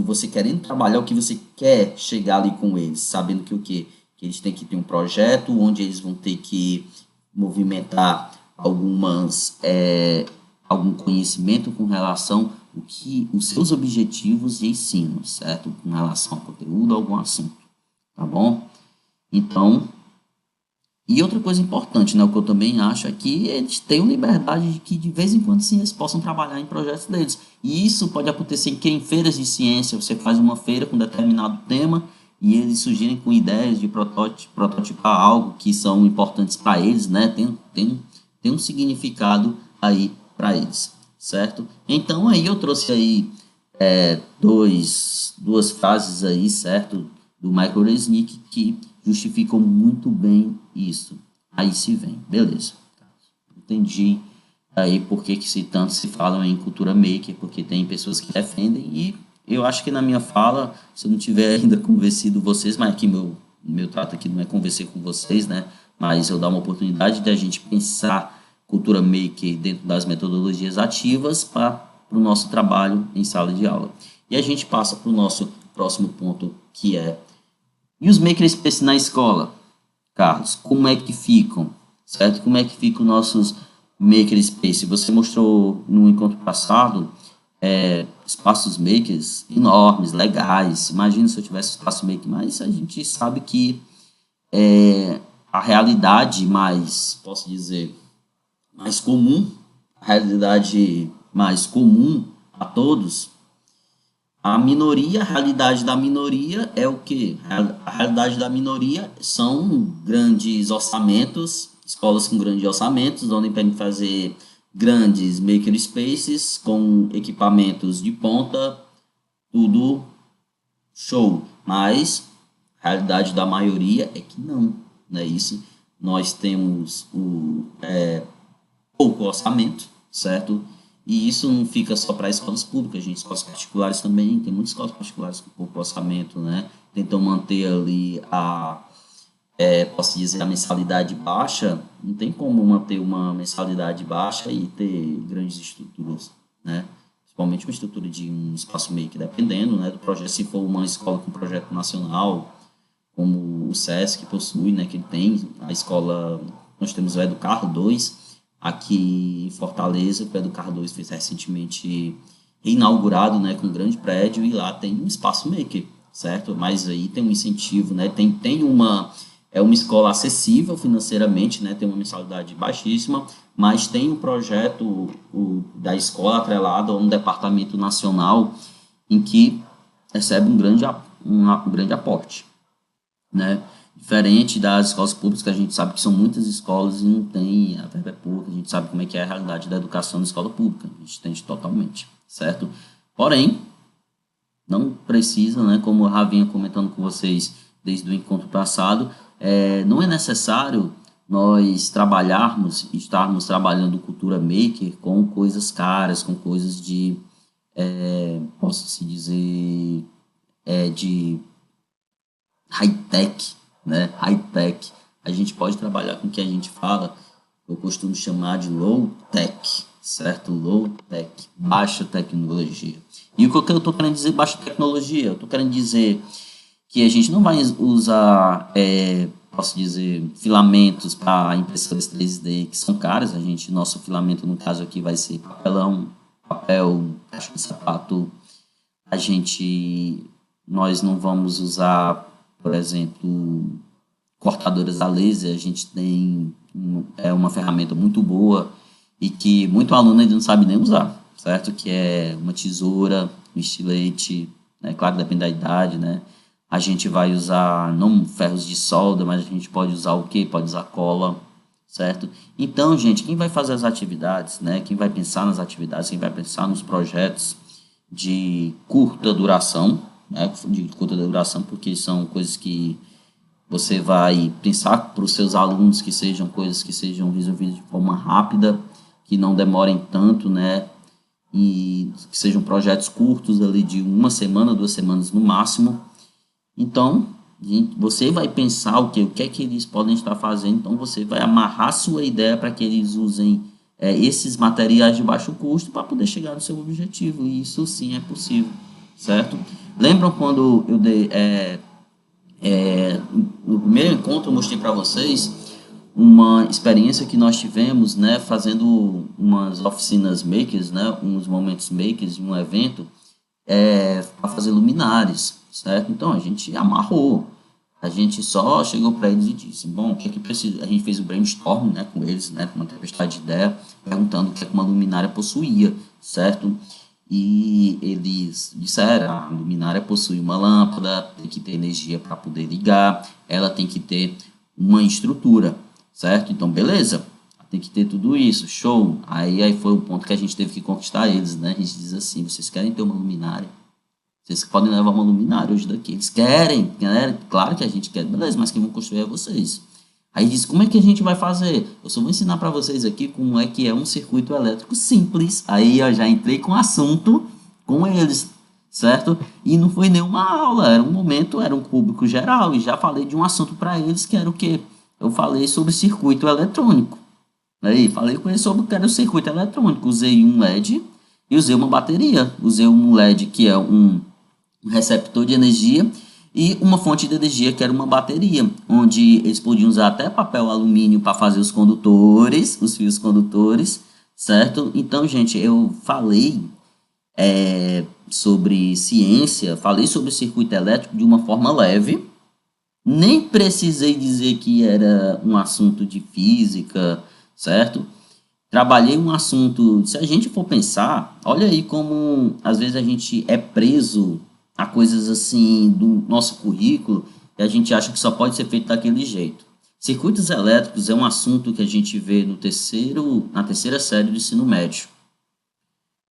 Você querendo trabalhar o que você quer chegar ali com eles, sabendo que o quê? Que eles têm que ter um projeto onde eles vão ter que movimentar algum conhecimento com relação os seus objetivos de ensino, certo? Com relação ao conteúdo, a algum assunto, tá bom? Então, e outra coisa importante, né, o que eu também acho é que eles tenham liberdade de que de vez em quando sim, eles possam trabalhar em projetos deles. E isso pode acontecer em feiras de ciência, você faz uma feira com determinado tema e eles surgirem com ideias de prototipar algo que são importantes para eles, né? Tem um significado aí para eles, certo? Então aí eu trouxe aí duas frases aí, certo? Do Michael Resnick que justificam muito bem isso. Aí se vem, beleza. Entendi aí por que que tanto se fala em cultura maker, porque tem pessoas que defendem, e eu acho que na minha fala, se eu não tiver ainda convencido vocês, mas aqui meu trato aqui não é convencer com vocês, né? Mas eu dar uma oportunidade de a gente pensar cultura maker dentro das metodologias ativas para o nosso trabalho em sala de aula. E a gente passa para o nosso próximo ponto, que é: e os makerspaces na escola, Carlos? Como é que ficam? Certo? Como é que ficam os nossos makerspaces? Você mostrou no encontro passado espaços makers enormes, legais. Imagina se eu tivesse espaço maker, mas a gente sabe que a realidade mais, posso dizer, mais comum, a realidade mais comum a todos, a minoria, a realidade da minoria é o quê? A realidade da minoria são grandes orçamentos, escolas com grandes orçamentos, onde podem fazer grandes makerspaces com equipamentos de ponta, tudo show. Mas a realidade da maioria é que não é isso. Nós temos pouco orçamento, certo? E isso não fica só para escolas públicas, gente, escolas particulares também, tem muitas escolas particulares com pouco orçamento, né? Tentam manter ali posso dizer, a mensalidade baixa, não tem como manter uma mensalidade baixa e ter grandes estruturas, né? Principalmente uma estrutura de um espaço maker, dependendo, né, do projeto, se for uma escola com projeto nacional, como o SESC possui, né, que ele tem a escola, nós temos o Educar 2, aqui em Fortaleza, o Educar 2 foi recentemente reinaugurado, né, com um grande prédio, e lá tem um espaço maker, certo? Mas aí tem um incentivo, né, tem uma escola acessível financeiramente, né, tem uma mensalidade baixíssima, mas tem um projeto da escola atrelado a um departamento nacional em que recebe um grande aporte, né? Diferente das escolas públicas, que a gente sabe que são muitas escolas e não tem, a verba é pouca, a gente sabe como é que é a realidade da educação na escola pública, a gente entende totalmente, certo? Porém, não precisa, né, como eu já vinha comentando com vocês desde o encontro passado, não é necessário nós estarmos trabalhando cultura maker com coisas caras, com coisas de, posso se dizer, de high-tech, né? High-tech. A gente pode trabalhar com o que a gente fala, eu costumo chamar de low-tech, certo? Low-tech, baixa tecnologia. E o que eu estou querendo dizer baixa tecnologia? Eu estou querendo dizer que a gente não vai usar, posso dizer, filamentos para impressoras 3D que são caras. Nosso filamento, no caso aqui, vai ser papelão, papel, caixa de sapato. Nós não vamos usar, por exemplo, cortadoras a laser. A gente tem uma ferramenta muito boa e que muito aluno ainda não sabe nem usar, certo? Que é uma tesoura, um estilete, né? Claro, depende da idade, né? A gente vai usar, não ferros de solda, mas a gente pode usar o quê? Pode usar cola, certo? Então, gente, quem vai fazer as atividades, né? Quem vai pensar nas atividades, quem vai pensar nos projetos de curta duração, né? De curta duração, porque são coisas que você vai pensar para os seus alunos, que sejam coisas que sejam resolvidas de forma rápida, que não demorem tanto, né? E que sejam projetos curtos ali de 1 semana, 2 semanas no máximo. Então, você vai pensar o que é que eles podem estar fazendo, então você vai amarrar sua ideia para que eles usem esses materiais de baixo custo para poder chegar no seu objetivo, e isso sim é possível, certo? Lembram quando eu dei, no primeiro encontro eu mostrei para vocês uma experiência que nós tivemos, né, fazendo umas oficinas makers, né, uns momentos makers de um evento, para fazer luminárias, certo? Então a gente amarrou, a gente só chegou para eles e disse: bom, o que é que precisa? A gente fez o brainstorm, né, com eles, né, com uma tempestade de ideia, perguntando o que é que uma luminária possuía, certo? E eles disseram: a luminária possui uma lâmpada, tem que ter energia para poder ligar, ela tem que ter uma estrutura, certo? Então, beleza, tem que ter tudo isso, show. Aí foi o ponto que a gente teve que conquistar eles, né? A gente diz assim: vocês querem ter uma luminária? Vocês podem levar uma luminária hoje daqui. Eles querem, claro que a gente quer, beleza, mas quem vão construir é vocês. Aí disse, como é que a gente vai fazer? Eu só vou ensinar para vocês aqui como é que é um circuito elétrico simples. Aí eu já entrei com o assunto com eles, certo? E não foi nenhuma aula, era um momento, era um público geral, e já falei de um assunto para eles que era o quê? Eu falei sobre circuito eletrônico. Aí falei com eles sobre o que era o circuito eletrônico. Usei um LED e usei uma bateria. Usei um LED que é um receptor de energia e uma fonte de energia que era uma bateria, onde eles podiam usar até papel alumínio para fazer os condutores, os fios condutores, certo? Então, gente, eu falei sobre ciência, falei sobre circuito elétrico de uma forma leve, nem precisei dizer que era um assunto de física, certo? Trabalhei um assunto, se a gente for pensar, olha aí como às vezes a gente é preso a coisas assim do nosso currículo e a gente acha que só pode ser feito daquele jeito. Circuitos elétricos é um assunto que a gente vê na terceira série do ensino médio.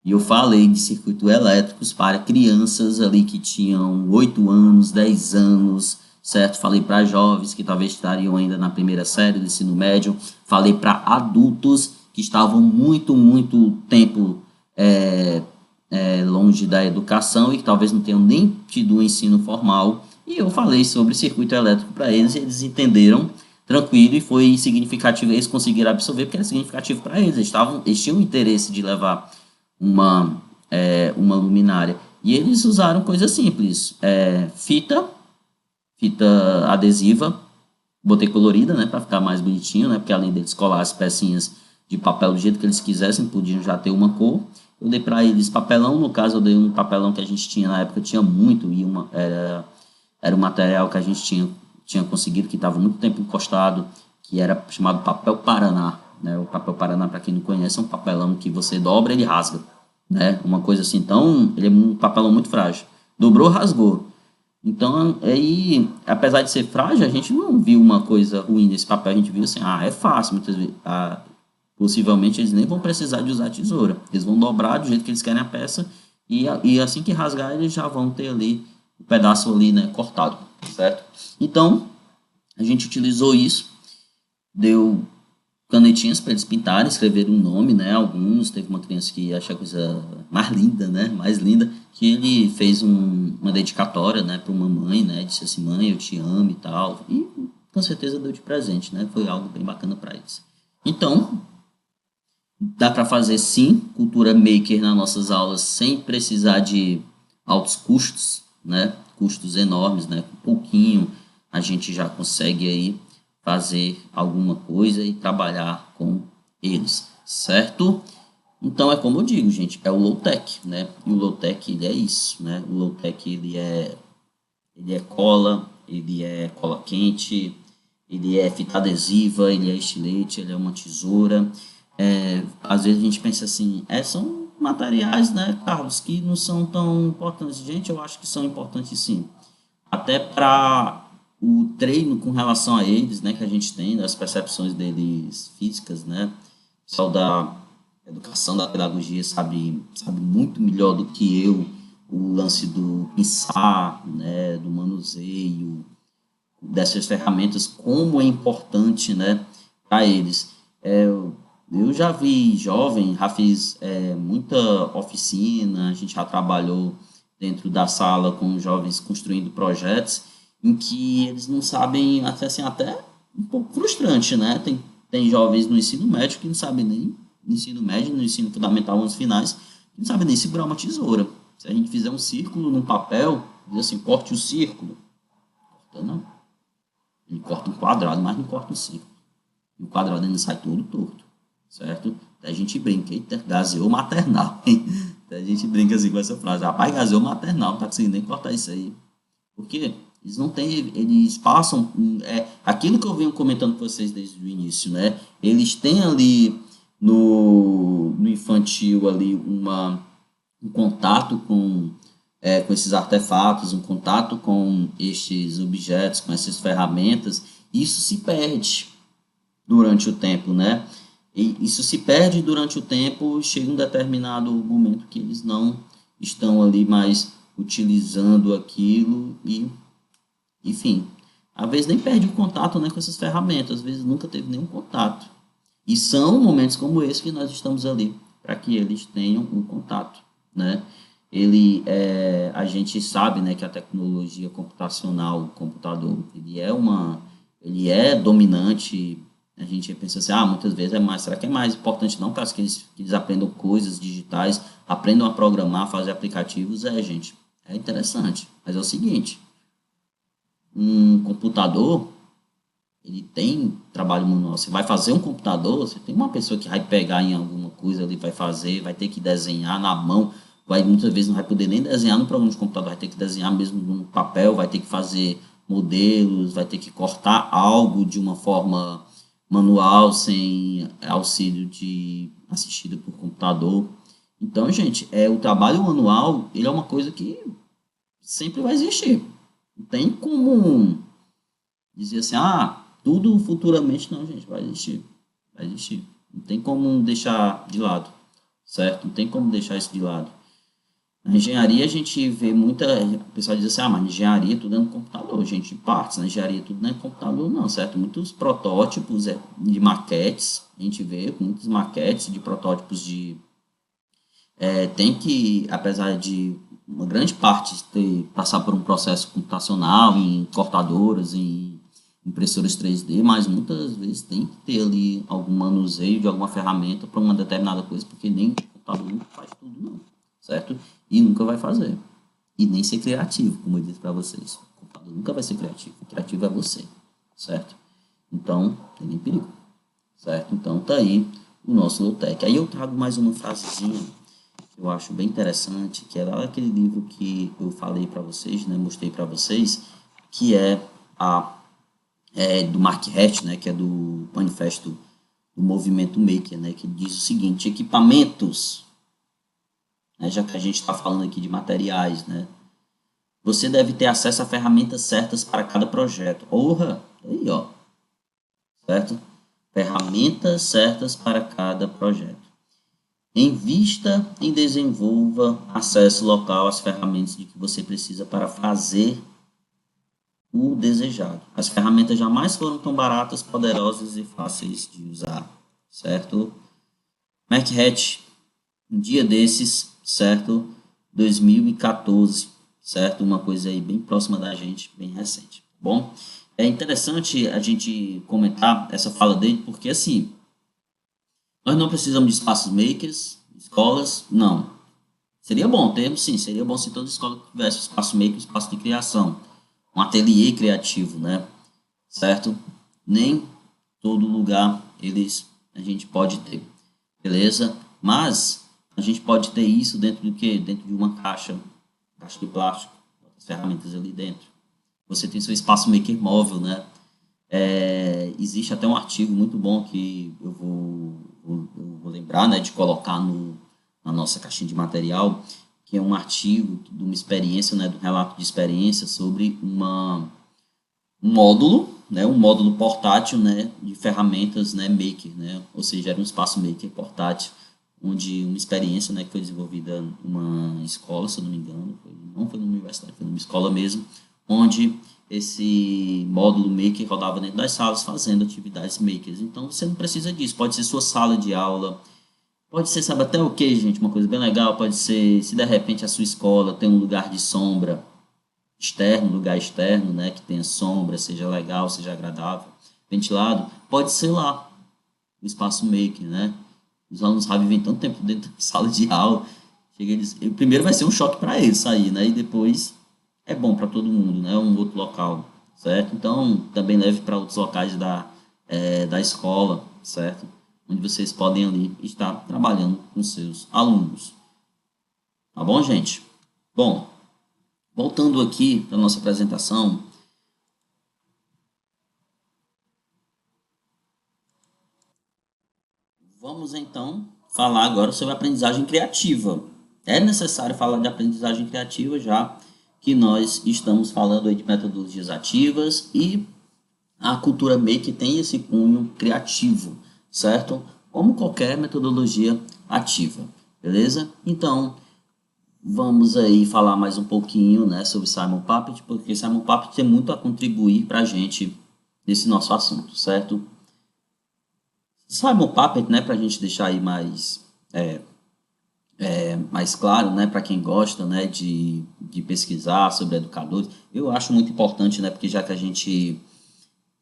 E eu falei de circuitos elétricos para crianças ali que tinham 8 anos, 10 anos, certo? Falei para jovens que talvez estariam ainda na primeira série do ensino médio. Falei para adultos que estavam muito tempo longe da educação e que talvez não tenham nem tido um ensino formal. E eu falei sobre circuito elétrico para eles e eles entenderam tranquilo e foi significativo. Eles conseguiram absorver porque era significativo para eles. Eles tinham interesse de levar uma luminária. E eles usaram coisas simples, fita adesiva, botei colorida, né, para ficar mais bonitinho, né, porque além deles colar as pecinhas de papel do jeito que eles quisessem, podiam já ter uma cor. Eu dei para eles papelão, no caso eu dei um papelão que a gente tinha na época, tinha muito, e era um material que a gente tinha conseguido, que estava muito tempo encostado, que era chamado papel Paraná. Né? O papel Paraná, para quem não conhece, é um papelão que você dobra e ele rasga. Né? Uma coisa assim, então, ele é um papelão muito frágil. Dobrou, rasgou. Então, aí, apesar de ser frágil, a gente não viu uma coisa ruim nesse papel, a gente viu assim, é fácil, muitas vezes, possivelmente eles nem vão precisar de usar tesoura, eles vão dobrar do jeito que eles querem a peça, e assim que rasgar, eles já vão ter ali o pedaço ali, né, cortado, certo? Então, a gente utilizou isso, deu canetinhas para eles pintarem, escrever um nome, né? Alguns, teve uma criança que acha a coisa mais linda, né? Mais linda, que ele fez uma dedicatória, né? Para uma mãe, né? Disse assim, mãe, eu te amo e tal. E com certeza deu de presente, né? Foi algo bem bacana para eles. Então, dá para fazer sim cultura maker nas nossas aulas sem precisar de altos custos, né? Custos enormes, né? Com pouquinho a gente já consegue aí fazer alguma coisa e trabalhar com eles, certo? Então é como eu digo, gente, é o low-tech, né? E o low-tech, ele é isso, né? O low-tech, ele é cola, ele é cola quente, ele é fita adesiva, ele é estilete, ele é uma tesoura. Às vezes a gente pensa assim, são materiais, né, Carlos, que não são tão importantes. Gente, eu acho que são importantes sim. Até para o treino com relação a eles, né, que a gente tem, das percepções deles físicas, né, o pessoal da educação, da pedagogia sabe muito melhor do que eu o lance do pensar, né, do manuseio, dessas ferramentas, como é importante, né, para eles. Eu já vi jovem, já fiz muita oficina, a gente já trabalhou dentro da sala com jovens construindo projetos, em que eles não sabem, até um pouco frustrante, né? Tem jovens no ensino médio que não sabem nem, no ensino médio, no ensino fundamental, nos finais, que não sabem nem segurar uma tesoura. Se a gente fizer um círculo num papel, diz assim, corte o círculo. Corta não. Ele corta um quadrado, mas não corta um círculo. E o quadrado ainda sai todo torto, certo? A gente brinca, eita, gaseou maternal, hein? A gente brinca assim com essa frase, rapaz, gaseou maternal, não tá conseguindo nem cortar isso aí. Por quê? Eles não têm, eles passam, aquilo que eu venho comentando com vocês desde o início, né? Eles têm ali no infantil ali um contato com esses artefatos, um contato com estes objetos, com essas ferramentas, isso se perde durante o tempo, né? E isso se perde durante o tempo, chega um determinado momento que eles não estão ali mais utilizando aquilo e, enfim, às vezes nem perde o contato, né, com essas ferramentas, às vezes nunca teve nenhum contato. E são momentos como esse que nós estamos ali, para que eles tenham um contato, né? A gente sabe, né, que a tecnologia computacional, o computador, ele é dominante. A gente pensa assim, muitas vezes é mais, será que é mais importante não para que eles aprendam coisas digitais, aprendam a programar, fazer aplicativos? Gente, é interessante, mas é o seguinte, um computador, ele tem trabalho manual. Você vai fazer um computador, você tem uma pessoa que vai pegar em alguma coisa ali, vai fazer, vai ter que desenhar na mão, muitas vezes não vai poder nem desenhar no programa de computador, vai ter que desenhar mesmo no papel, vai ter que fazer modelos, vai ter que cortar algo de uma forma manual, sem auxílio de assistido por computador. Então, gente, o trabalho manual, ele é uma coisa que sempre vai existir. Não tem como dizer assim, tudo futuramente, não, gente, vai existir. Vai existir. Não tem como deixar de lado, certo? Não tem como deixar isso de lado. Na engenharia a gente vê muita. O pessoal diz assim, mas engenharia tudo é no computador, gente, partes, na engenharia tudo não é computador, não, certo? Muitos protótipos de maquetes, a gente vê muitas maquetes de protótipos tem que, apesar de uma grande parte passar por um processo computacional, em cortadoras, em impressoras 3D, mas muitas vezes tem que ter ali algum manuseio de alguma ferramenta para uma determinada coisa, porque nem o computador nunca faz tudo, não, certo? E nunca vai fazer. E nem ser criativo, como eu disse para vocês. O computador nunca vai ser criativo. O criativo é você, certo? Então, tem nem perigo, certo? Então, tá aí o nosso low-tech. Aí eu trago mais uma frasezinha que eu acho bem interessante, que é lá aquele livro que eu falei para vocês, né, mostrei para vocês, que do Mark Hatch, né, que é do Manifesto do Movimento Maker, né, que diz o seguinte: equipamentos, né, já que a gente está falando aqui de materiais, né, você deve ter acesso a ferramentas certas para cada projeto. Aí, ó, certo? Ferramentas certas para cada projeto. Invista e desenvolva acesso local às ferramentas de que você precisa para fazer o desejado. As ferramentas jamais foram tão baratas, poderosas e fáceis de usar, certo? Mark Hatch, um dia desses, certo? 2014, certo? Uma coisa aí bem próxima da gente, bem recente. Bom, é interessante a gente comentar essa fala dele, porque assim, nós não precisamos de espaços makers, escolas, não. Seria bom termos, sim, seria bom se toda escola tivesse espaço maker, espaço de criação, um ateliê criativo, né? Certo? Nem todo lugar a gente pode ter, beleza? Mas a gente pode ter isso dentro do quê? Dentro de uma caixa de plástico, as ferramentas ali dentro. Você tem seu espaço maker móvel, né? Existe até um artigo muito bom que eu vou lembrar, né, de colocar na nossa caixinha de material, que é um artigo de uma experiência, né, do relato de experiência sobre um módulo, né, um módulo portátil, né, de ferramentas, né, maker, né, ou seja, era um espaço maker portátil, onde uma experiência, né, que foi desenvolvida numa escola, se eu não me engano, não foi numa universidade, foi numa escola mesmo, onde esse módulo maker rodava dentro das salas fazendo atividades makers. Então você não precisa disso, pode ser sua sala de aula, pode ser, sabe até o que, gente, uma coisa bem legal, pode ser, se de repente a sua escola tem um lugar de sombra externo, lugar externo, né, que tenha sombra, seja legal, seja agradável, ventilado, pode ser lá, o espaço maker, né? Os alunos vivem tanto tempo dentro da sala de aula, primeiro vai ser um choque para eles sair, né, e depois é bom para todo mundo, né? Um outro local, certo? Então, também leve para outros locais da escola, certo? Onde vocês podem ali estar trabalhando com seus alunos. Tá bom, gente? Bom, voltando aqui para a nossa apresentação, vamos então falar agora sobre aprendizagem criativa. É necessário falar de aprendizagem criativa já que nós estamos falando aí de metodologias ativas e a cultura maker tem esse cunho criativo, certo? Como qualquer metodologia ativa, beleza? Então, vamos aí falar mais um pouquinho, né, sobre Simon Papert, porque Simon Papert tem muito a contribuir para a gente nesse nosso assunto, certo? Simon Papert, né, para a gente deixar aí mais claro, né, para quem gosta, né, de pesquisar sobre educadores, eu acho muito importante, né, porque já que a gente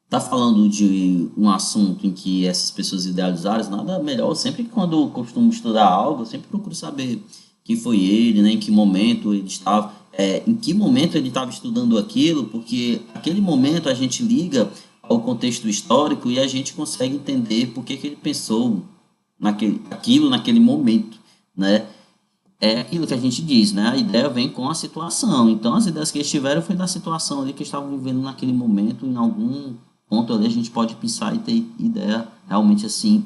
está falando de um assunto em que essas pessoas idealizaram, nada melhor, sempre que quando eu costumo estudar algo, eu sempre procuro saber quem foi ele, né, em que momento ele estava, em que momento ele estava estudando aquilo, porque aquele momento a gente liga ao contexto histórico e a gente consegue entender por que ele pensou aquilo naquele momento, né? É aquilo que a gente diz, né? A ideia vem com a situação. Então, as ideias que eles tiveram foi da situação ali que eles estavam vivendo naquele momento. Em algum ponto ali a gente pode pensar e ter ideia realmente assim,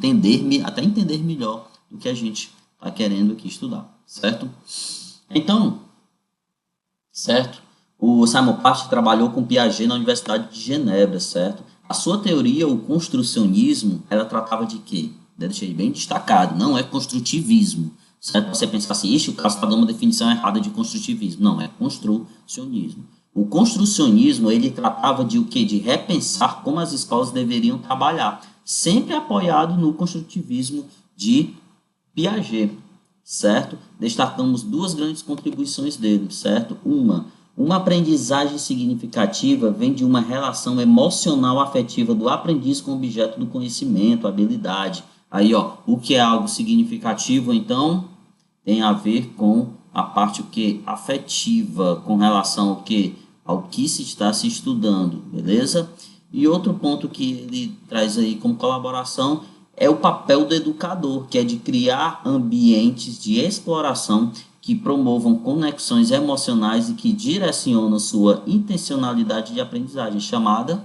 até entender melhor do que a gente está querendo aqui estudar, certo? Então, certo? O Simon Part trabalhou com Piaget na Universidade de Genebra, certo? A sua teoria, o construcionismo, ela tratava de quê? Deixei bem destacado, não é construtivismo, certo? Você pensa assim, ixi, o caso está dando uma definição errada de construtivismo. Não, é construcionismo. O construcionismo, ele tratava de o quê? De repensar como as escolas deveriam trabalhar, sempre apoiado no construtivismo de Piaget, certo? Destacamos duas grandes contribuições dele, certo? Uma aprendizagem significativa vem de uma relação emocional afetiva do aprendiz com o objeto do conhecimento, habilidade. Aí, ó, o que é algo significativo, então, tem a ver com a parte o que afetiva, com relação ao que se está se estudando, beleza? E outro ponto que ele traz aí como colaboração é o papel do educador, que é de criar ambientes de exploração que promovam conexões emocionais e que direcionam sua intencionalidade de aprendizagem, chamada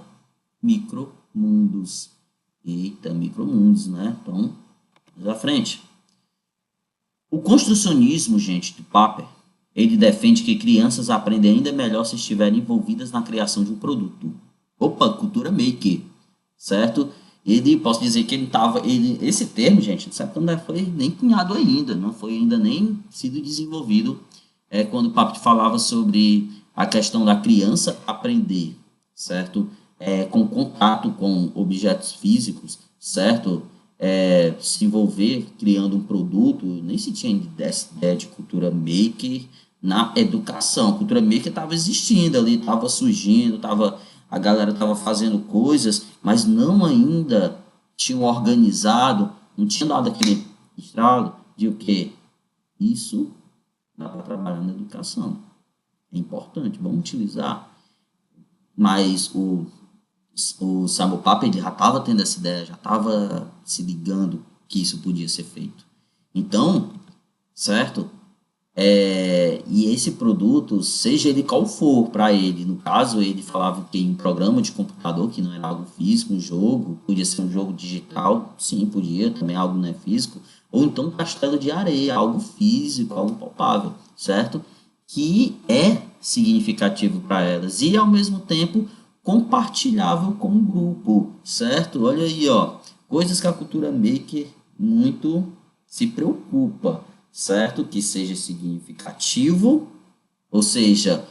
micromundos. Eita, micromundos, né? Então, vamos à frente. O construcionismo, gente, do Popper, ele defende que crianças aprendem ainda melhor se estiverem envolvidas na criação de um produto. Opa, cultura maker, certo? Ele, posso dizer que ele estava, esse termo, gente, não sabe quando foi nem cunhado ainda, não foi ainda nem sido desenvolvido, quando o Popper falava sobre a questão da criança aprender, certo? Com contato com objetos físicos, certo? Se envolver criando um produto, nem se tinha ideia de cultura maker na educação. A cultura maker estava existindo ali, estava surgindo, a galera estava fazendo coisas, mas não ainda tinham organizado, não tinha dado aquele estralo de o que? Isso dá para trabalhar na educação. É importante, vamos utilizar. Mas o Samuel Papert já estava tendo essa ideia, já estava se ligando que isso podia ser feito. Então, certo? E esse produto, seja ele qual for para ele, no caso ele falava que em um programa de computador, que não era algo físico, um jogo, podia ser um jogo digital, sim, podia, também algo não é físico, ou então um castelo de areia, algo físico, algo palpável, certo? Que é significativo para elas e ao mesmo tempo compartilhável com o grupo, certo? Olha aí, ó, coisas que a cultura maker muito se preocupa, certo? Que seja significativo, ou seja,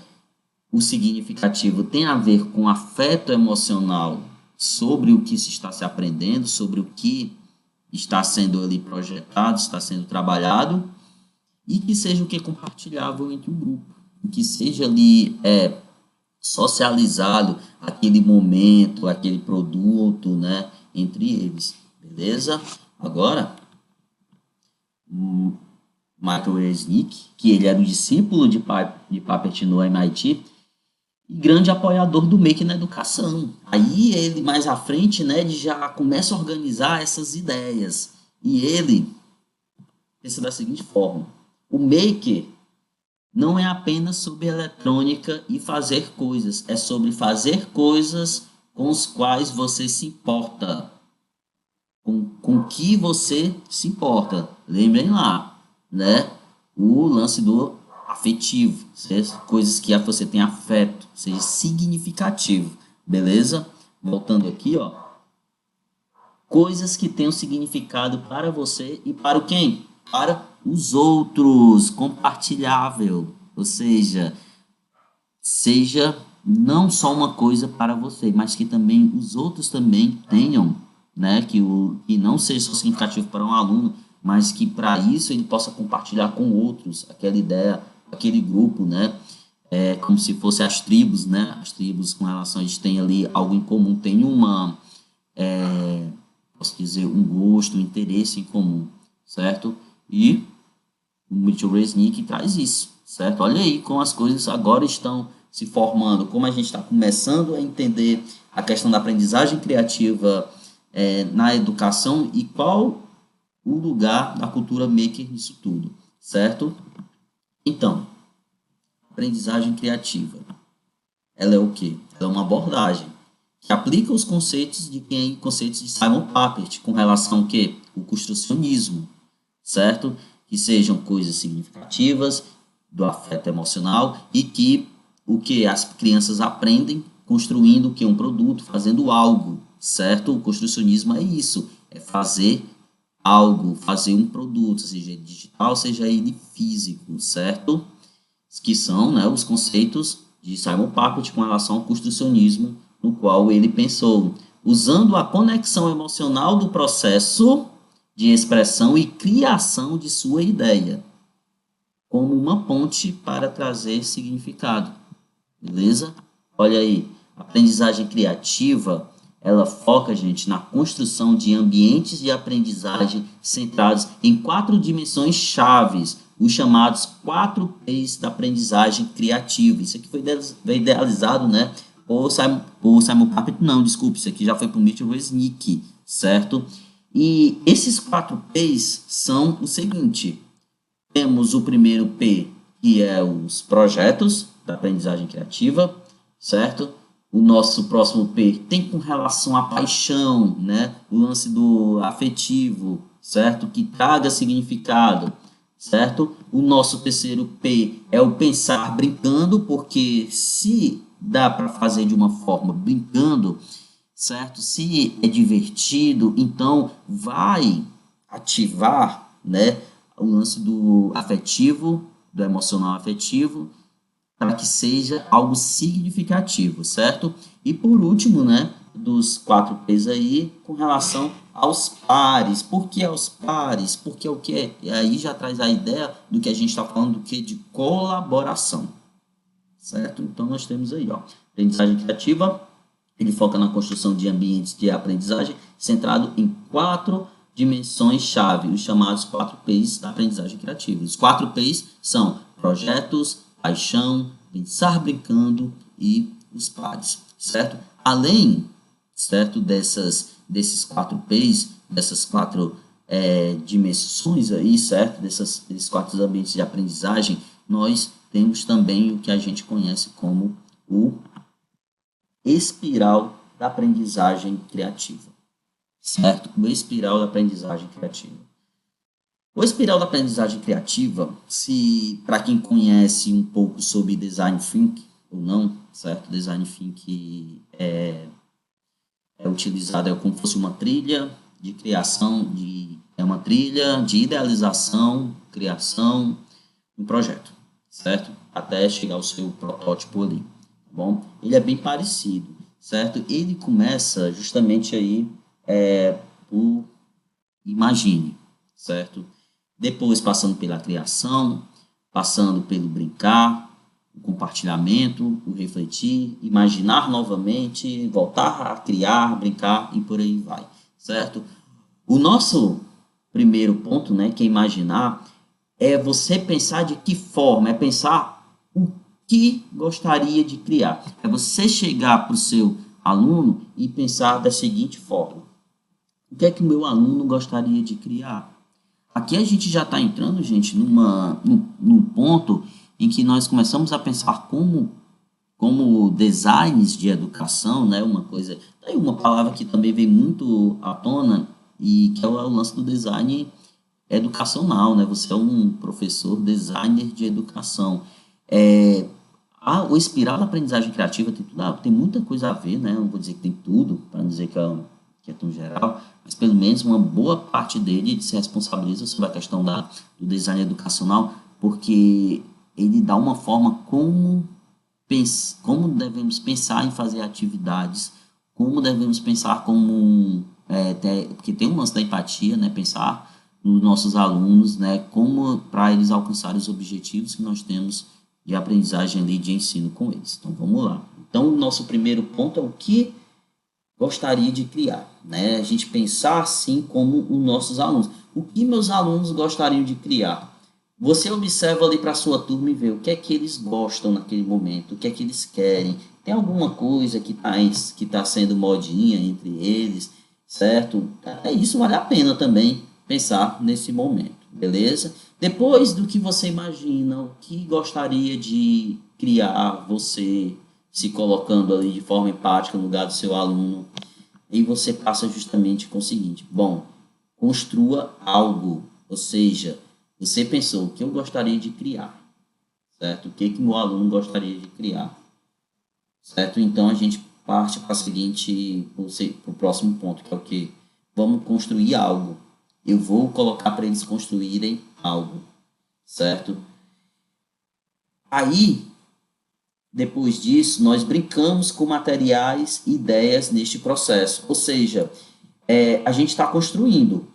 o significativo tem a ver com afeto emocional sobre o que se está se aprendendo, sobre o que está sendo ali projetado, está sendo trabalhado, e que seja o que é compartilhável entre o grupo, que seja ali socializado aquele momento, aquele produto, né, entre eles, beleza? Agora, Michael Resnick, que ele era o discípulo de Papert no MIT e grande apoiador do Maker na educação. Aí ele, mais à frente, né, ele já começa a organizar essas ideias. E ele pensa da seguinte forma: o Maker não é apenas sobre eletrônica e fazer coisas, é sobre fazer coisas com os quais você se importa, com que você se importa. Lembrem lá, né? O lance do afetivo, coisas que você tem afeto, seja significativo, beleza? Voltando aqui, ó. Coisas que tenham significado para você e para quem? Para os outros, compartilhável, ou seja não só uma coisa para você, mas que também os outros também tenham, né, que não seja só significativo para um aluno, mas que para isso ele possa compartilhar com outros aquela ideia, aquele grupo, né, como se fosse as tribos, né, as tribos com relação a gente tem ali algo em comum, tem posso dizer, um gosto, um interesse em comum, certo? E o Mitchell Resnick traz isso, certo? Olha aí como as coisas agora estão se formando, como a gente está começando a entender a questão da aprendizagem criativa na educação e qual o lugar da cultura maker nisso tudo, certo? Então, aprendizagem criativa, ela é o quê? Ela é uma abordagem que aplica os conceitos conceitos de Simon Papert com relação ao quê? O construcionismo, certo? Que sejam coisas significativas do afeto emocional e que o que as crianças aprendem construindo o que um produto, fazendo algo, certo? O construcionismo é isso, é fazer algo, fazer um produto, seja ele digital, seja ele físico, certo? Que são, né, os conceitos de Simon Papert com relação ao construcionismo, no qual ele pensou, usando a conexão emocional do processo de expressão e criação de sua ideia, como uma ponte para trazer significado. Beleza? Olha aí, a aprendizagem criativa, ela foca, gente, na construção de ambientes de aprendizagem centrados em 4 dimensões chaves, os chamados 4 P's da aprendizagem criativa. Isso aqui foi idealizado, né, por Simon Papert, não, desculpe, isso aqui já foi por Mitchell Resnick, certo? E esses 4 P's são o seguinte, temos o primeiro P, que é os projetos da aprendizagem criativa, certo? O nosso próximo P tem com relação à paixão, né? O lance do afetivo, certo? Que traga significado, certo? O nosso terceiro P é o pensar brincando, porque se dá para fazer de uma forma brincando, certo? Se é divertido, então vai ativar, né, o lance do afetivo, do emocional afetivo, para que seja algo significativo, certo? E por último, né, dos 4 P's aí, com relação aos pares. Por que aos pares? Porque é o que? E aí já traz a ideia do que a gente está falando do que? De colaboração, certo? Então nós temos aí, ó, aprendizagem criativa, ele foca na construção de ambientes de aprendizagem centrado em 4 dimensões-chave, os chamados 4 P's da aprendizagem criativa. Os 4 P's são projetos, paixão, pensar brincando e os pares, certo? Além, certo, desses 4 P's, dessas 4 dimensões aí, certo? Desses 4 ambientes de aprendizagem, nós temos também o que a gente conhece como o espiral da aprendizagem criativa, certo? O espiral da aprendizagem criativa. O espiral da aprendizagem criativa, se para quem conhece um pouco sobre design thinking ou não, certo? Design thinking é utilizado como se fosse uma trilha de criação, é uma trilha de idealização, criação, um projeto, certo? Até chegar ao seu protótipo ali, tá bom? Ele é bem parecido, certo? Ele começa justamente aí por imagine, certo? Depois passando pela criação, passando pelo brincar, o compartilhamento, o refletir, imaginar novamente, voltar a criar, brincar e por aí vai, certo? O nosso primeiro ponto, né, que é imaginar, é você pensar de que forma, é pensar o que gostaria de criar. É você chegar para o seu aluno e pensar da seguinte forma: o que é que o meu aluno gostaria de criar? Aqui a gente já está entrando, gente, num ponto em que nós começamos a pensar como designs de educação, né? Uma palavra que também vem muito à tona e que é o lance do design educacional, né? Você é um professor designer de educação. O espiral da aprendizagem criativa tem muita coisa a ver, né? Não vou dizer que tem tudo, para não dizer que que é tão geral, mas pelo menos uma boa parte dele se responsabiliza sobre a questão do design educacional, porque ele dá uma forma como devemos pensar em fazer atividades, como devemos pensar porque tem um lance da empatia, né, pensar nos nossos alunos, né, como para eles alcançarem os objetivos que nós temos de aprendizagem ali, de ensino com eles. Então, vamos lá. Então, o nosso primeiro ponto é o que gostaria de criar, né? A gente pensar assim como os nossos alunos. O que meus alunos gostariam de criar? Você observa ali para a sua turma e vê o que é que eles gostam naquele momento, o que é que eles querem. Tem alguma coisa que tá sendo modinha entre eles, certo? É isso, vale a pena também pensar nesse momento, beleza? Depois do que você imagina, o que gostaria de criar você se colocando ali de forma empática no lugar do seu aluno, e você passa justamente com o seguinte: bom, construa algo, ou seja, você pensou o que eu gostaria de criar, certo? O que meu aluno gostaria de criar, certo? Então a gente parte para o próximo ponto, que é o que? Vamos construir algo. Eu vou colocar para eles construírem algo, certo? Aí, depois disso, nós brincamos com materiais e ideias neste processo, ou seja, a gente está construindo,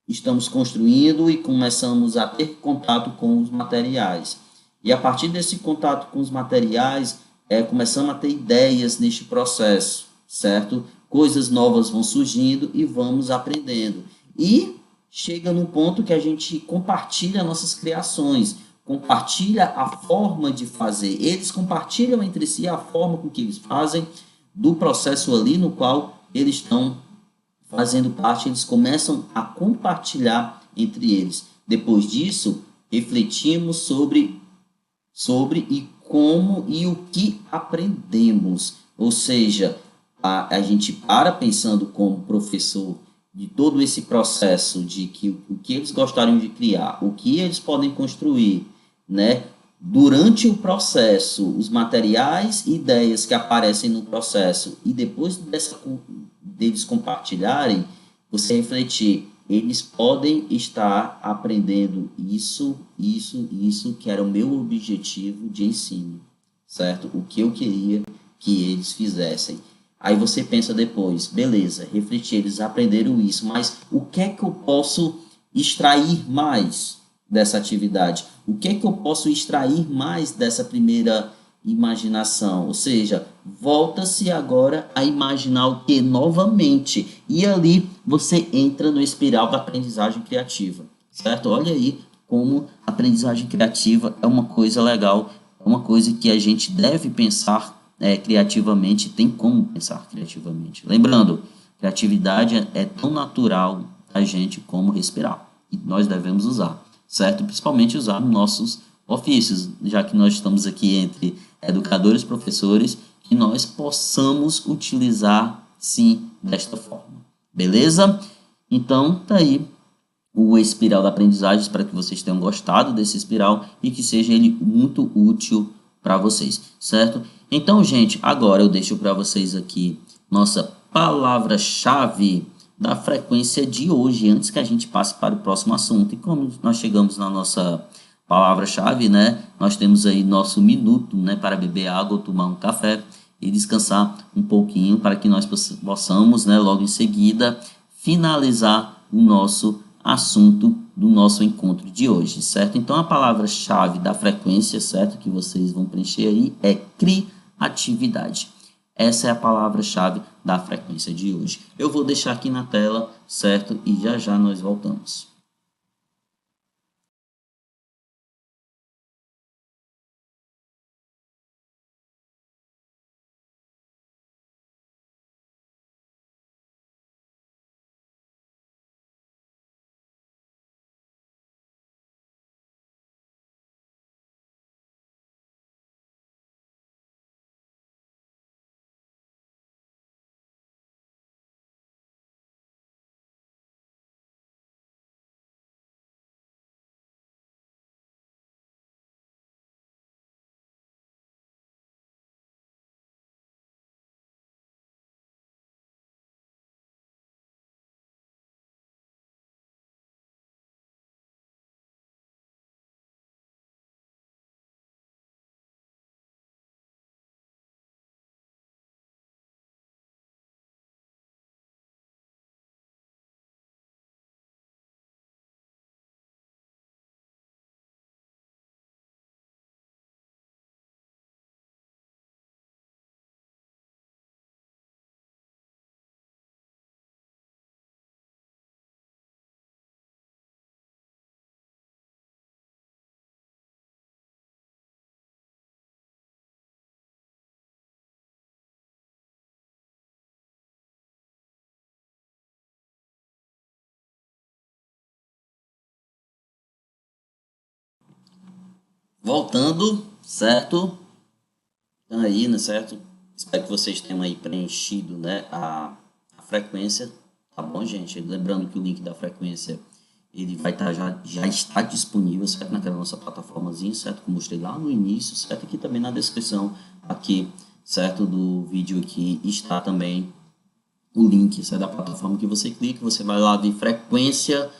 estamos construindo e começamos a ter contato com os materiais. E a partir desse contato com os materiais, começamos a ter ideias neste processo, certo? Coisas novas vão surgindo e vamos aprendendo. E chega num ponto que a gente compartilha nossas criações, compartilha a forma de fazer. Eles compartilham entre si a forma com que eles fazem do processo ali no qual eles estão fazendo parte, eles começam a compartilhar entre eles. Depois disso, refletimos sobre e como e o que aprendemos. Ou seja, a gente para pensando como professor de todo esse processo de que o que eles gostariam de criar, o que eles podem construir, né? Durante o processo, os materiais e ideias que aparecem no processo e depois deles compartilharem, você refletir, eles podem estar aprendendo isso, que era o meu objetivo de ensino, certo? O que eu queria que eles fizessem. Aí você pensa depois, beleza, refletir, eles aprenderam isso, mas o que é que eu posso extrair mais dessa atividade? O que é que eu posso extrair mais dessa primeira imaginação? Ou seja, volta-se agora a imaginar o que novamente. E ali você entra no espiral da aprendizagem criativa, certo? Olha aí como a aprendizagem criativa é uma coisa legal, é uma coisa que a gente deve pensar criativamente, tem como pensar criativamente. Lembrando, criatividade é tão natural a gente como respirar. E nós devemos usar, certo? Principalmente usar nos nossos ofícios, já que nós estamos aqui entre educadores, professores, que nós possamos utilizar, sim, desta forma. Beleza? Então, tá aí o espiral da aprendizagem. Espero que vocês tenham gostado desse espiral e que seja ele muito útil para vocês, certo? Então, gente, agora eu deixo para vocês aqui nossa palavra-chave da frequência de hoje, antes que a gente passe para o próximo assunto. E como nós chegamos na nossa palavra-chave, né? Nós temos aí nosso minuto, né, para beber água, tomar um café e descansar um pouquinho para que nós possamos, né, logo em seguida finalizar o nosso assunto do nosso encontro de hoje, certo? Então a palavra-chave da frequência, certo, que vocês vão preencher aí é criatividade. Essa é a palavra-chave da frequência de hoje. Eu vou deixar aqui na tela, certo? E já já nós voltamos. Voltando, certo? Então aí, né, certo? Espero que vocês tenham aí preenchido, né, a frequência, tá bom, gente? Lembrando que o link da frequência, ele vai estar, já está disponível, certo? Naquela nossa plataformazinha, certo? Como eu mostrei lá no início, certo? Aqui também na descrição, aqui, certo? Do vídeo aqui está também o link, certo? Da plataforma que você clica, você vai lá de frequência,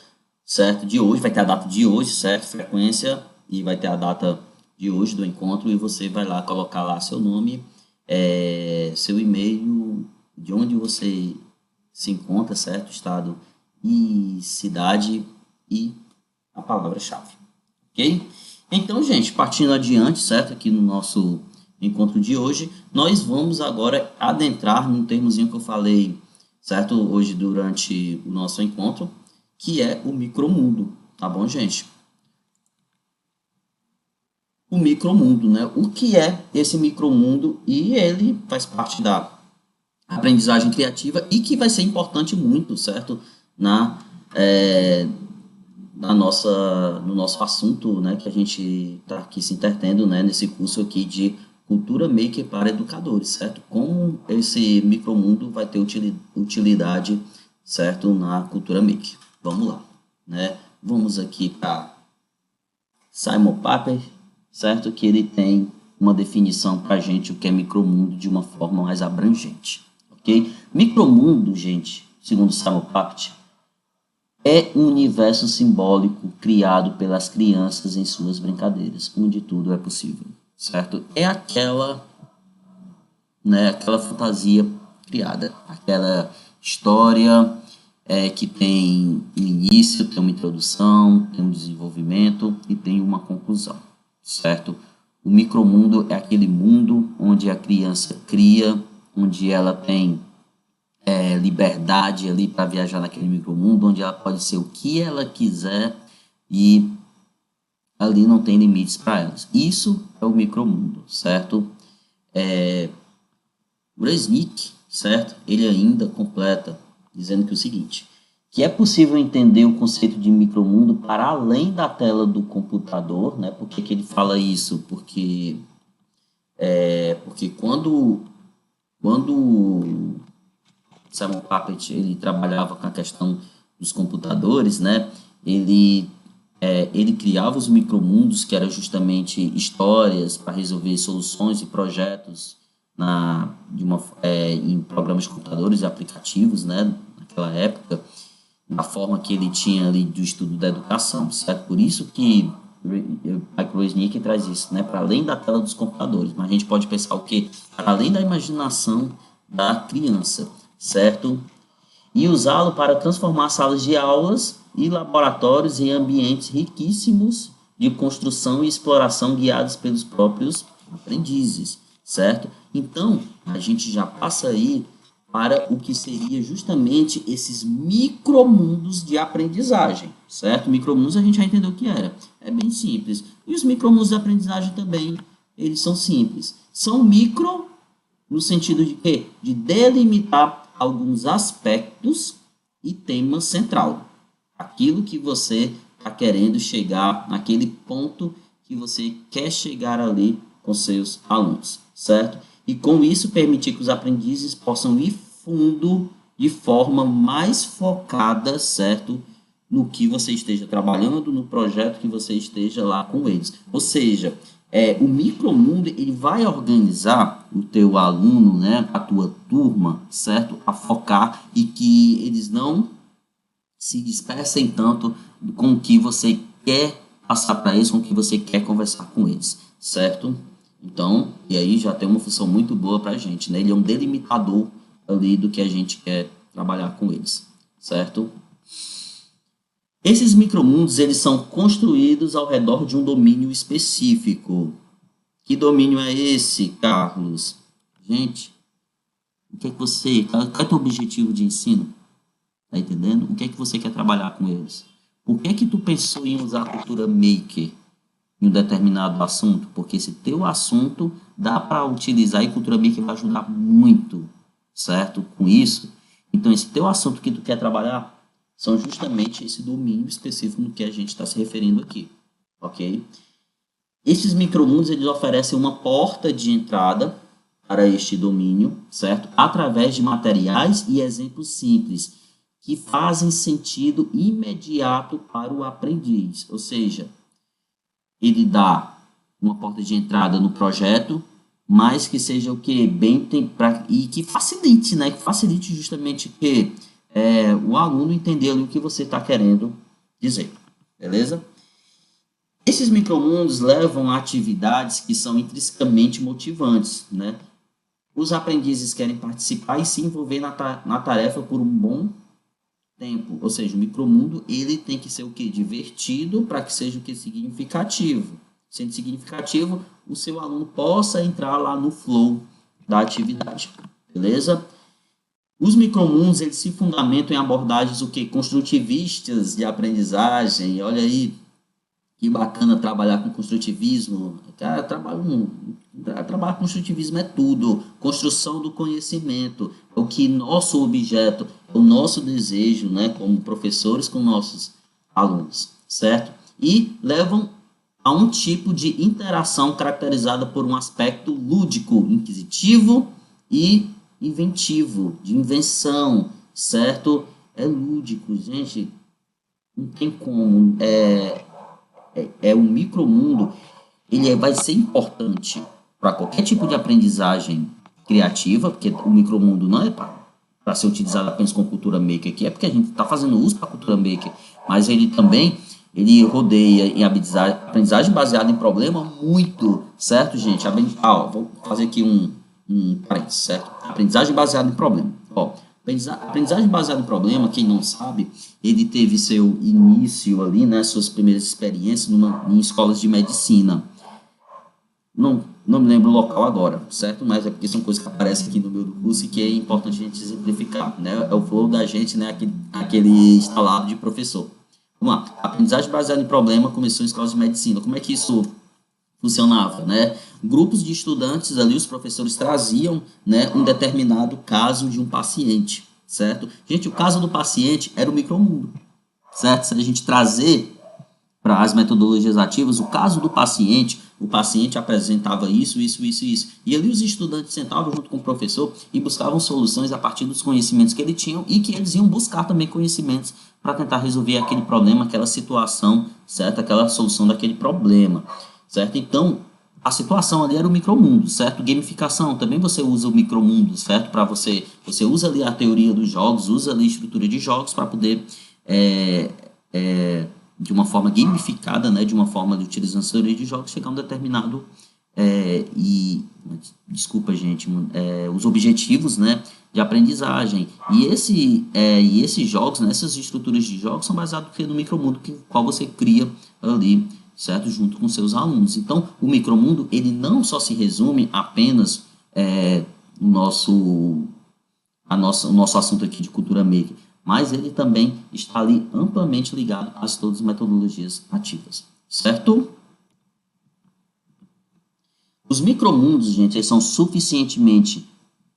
certo? De hoje, vai ter a data de hoje, certo? Frequência, e vai ter a data de hoje do encontro, e você vai lá colocar lá seu nome, seu e-mail, de onde você se encontra, certo? Estado e cidade e a palavra-chave, ok? Então, gente, partindo adiante, certo? Aqui no nosso encontro de hoje, nós vamos agora adentrar num termozinho que eu falei, certo? Hoje durante o nosso encontro, que é o micromundo, tá bom, gente? O micromundo, né? O que é esse micromundo? E ele faz parte da aprendizagem criativa e que vai ser importante muito, certo? Na, é, no nosso assunto, né, que a gente está aqui se entretendo, né, nesse curso aqui de cultura maker para educadores, certo? Como esse micromundo vai ter utilidade, certo, na cultura maker. Vamos lá, né? Vamos aqui para Simon Paper, certo? Que ele tem uma definição para a gente o que é micromundo de uma forma mais abrangente, ok? Micromundo, gente, segundo Simon Paper, é um universo simbólico criado pelas crianças em suas brincadeiras, onde tudo é possível, certo? É aquela, né, aquela fantasia criada, aquela história que tem um início, tem uma introdução, tem um desenvolvimento e tem uma conclusão, certo? O micromundo é aquele mundo onde a criança cria, onde ela tem liberdade ali para viajar naquele micromundo, onde ela pode ser o que ela quiser e ali não tem limites para elas. Isso é o micromundo, certo? Resnick, certo? Ele ainda completa dizendo que o seguinte, que é possível entender o conceito de micromundo para além da tela do computador, né? Por que ele fala isso? Porque quando Simon Puppet ele trabalhava com a questão dos computadores, né? Ele criava os micromundos, que eram justamente histórias para resolver soluções e projetos em programas de computadores e aplicativos, né? Naquela época, da forma que ele tinha ali do estudo da educação, certo? Por isso que Mike Wozniak traz isso, né? Para além da tela dos computadores, mas a gente pode pensar o quê? Para além da imaginação da criança, certo? E usá-lo para transformar salas de aulas e laboratórios em ambientes riquíssimos de construção e exploração guiados pelos próprios aprendizes, certo? Então, a gente já passa aí para o que seria justamente esses micromundos de aprendizagem, certo? Micromundos a gente já entendeu o que era. É bem simples. E os micromundos de aprendizagem também, eles são simples. São micro no sentido de quê? De delimitar alguns aspectos e tema central. Aquilo que você está querendo chegar, naquele ponto que você quer chegar ali com seus alunos, certo? E com isso permitir que os aprendizes possam ir fundo de forma mais focada, certo? No que você esteja trabalhando, no projeto que você esteja lá com eles. Ou seja, o micromundo ele vai organizar o teu aluno, né, a tua turma, certo? A focar e que eles não se dispersem tanto com o que você quer passar para eles, com o que você quer conversar com eles, certo? Então, e aí já tem uma função muito boa para a gente, né? Ele é um delimitador ali do que a gente quer trabalhar com eles, certo? Esses micromundos, eles são construídos ao redor de um domínio específico. Que domínio é esse, Carlos? Gente, o que é que qual é o teu objetivo de ensino? Tá entendendo? O que é que você quer trabalhar com eles? Por que é que tu pensou em usar a cultura maker em um determinado assunto? Porque esse teu assunto dá para utilizar e cultura maker vai ajudar muito, certo? Com isso. Então, esse teu assunto que tu quer trabalhar são justamente esse domínio específico no que a gente está se referindo aqui, ok? Esses micromundos, eles oferecem uma porta de entrada para este domínio, certo? Através de materiais e exemplos simples, que fazem sentido imediato para o aprendiz. Ou seja, ele dá uma porta de entrada no projeto, mas que seja o que bem e que facilite, né? Que facilite justamente que o aluno entender ali o que você está querendo dizer, beleza? Esses micromundos levam a atividades que são intrinsecamente motivantes, né? Os aprendizes querem participar e se envolver na tarefa por um bom tempo. Ou seja, o micromundo ele tem que ser o quê? Divertido para que seja o que? Significativo. Sendo significativo, o seu aluno possa entrar lá no flow da atividade. Beleza? Os micromundos eles se fundamentam em abordagens o quê? Construtivistas de aprendizagem. Olha aí, que bacana trabalhar com construtivismo. Cara, trabalhar com construtivismo é tudo. Construção do conhecimento. É o que nosso objeto, é o nosso desejo, né, como professores com nossos alunos, certo? E levam a um tipo de interação caracterizada por um aspecto lúdico, inquisitivo e inventivo, de invenção, certo? É lúdico, gente. Não tem como. O micromundo, vai ser importante para qualquer tipo de aprendizagem criativa, porque o micromundo não é para ser utilizado apenas com cultura maker, que é porque a gente está fazendo uso para cultura maker, mas ele também rodeia em aprendizagem baseada em problema muito, certo, gente? Vou fazer aqui um parênteses, certo? Aprendizagem baseada em problema. Ó, aprendizagem baseada em problema, quem não sabe, ele teve seu início ali, né, suas primeiras experiências em escolas de medicina. Não me lembro o local agora, certo? Mas é porque são coisas que aparecem aqui no meu curso e que é importante a gente exemplificar, né? É o flow da gente, né? Aquele instalado de professor. Vamos lá. A aprendizagem baseada em problema começou em escolas de medicina. Como é que isso funcionava, né? Grupos de estudantes ali, os professores traziam, né, um determinado caso de um paciente, certo? Gente, o caso do paciente era o micromundo, certo? Se a gente trazer para as metodologias ativas, o caso do paciente, o paciente apresentava isso. E ali os estudantes sentavam junto com o professor e buscavam soluções a partir dos conhecimentos que eles tinham e que eles iam buscar também conhecimentos para tentar resolver aquele problema, aquela situação, certo? Aquela solução daquele problema, certo? Então, a situação ali era o micromundo, certo? Gamificação, também você usa o micromundo, certo? Para você usa ali a teoria dos jogos, usa ali a estrutura de jogos para poder de uma forma gamificada, né, de uma forma de utilizando a teoria de jogos, chegar a um determinado desculpa, gente, os objetivos, né, de aprendizagem. E esses jogos, né, essas estruturas de jogos são baseados no micromundo que qual você cria ali, certo, junto com seus alunos. Então, o micromundo ele não só se resume apenas o nosso assunto aqui de cultura maker, mas ele também está ali amplamente ligado às todas as metodologias ativas, certo? Os micromundos, gente, eles são suficientemente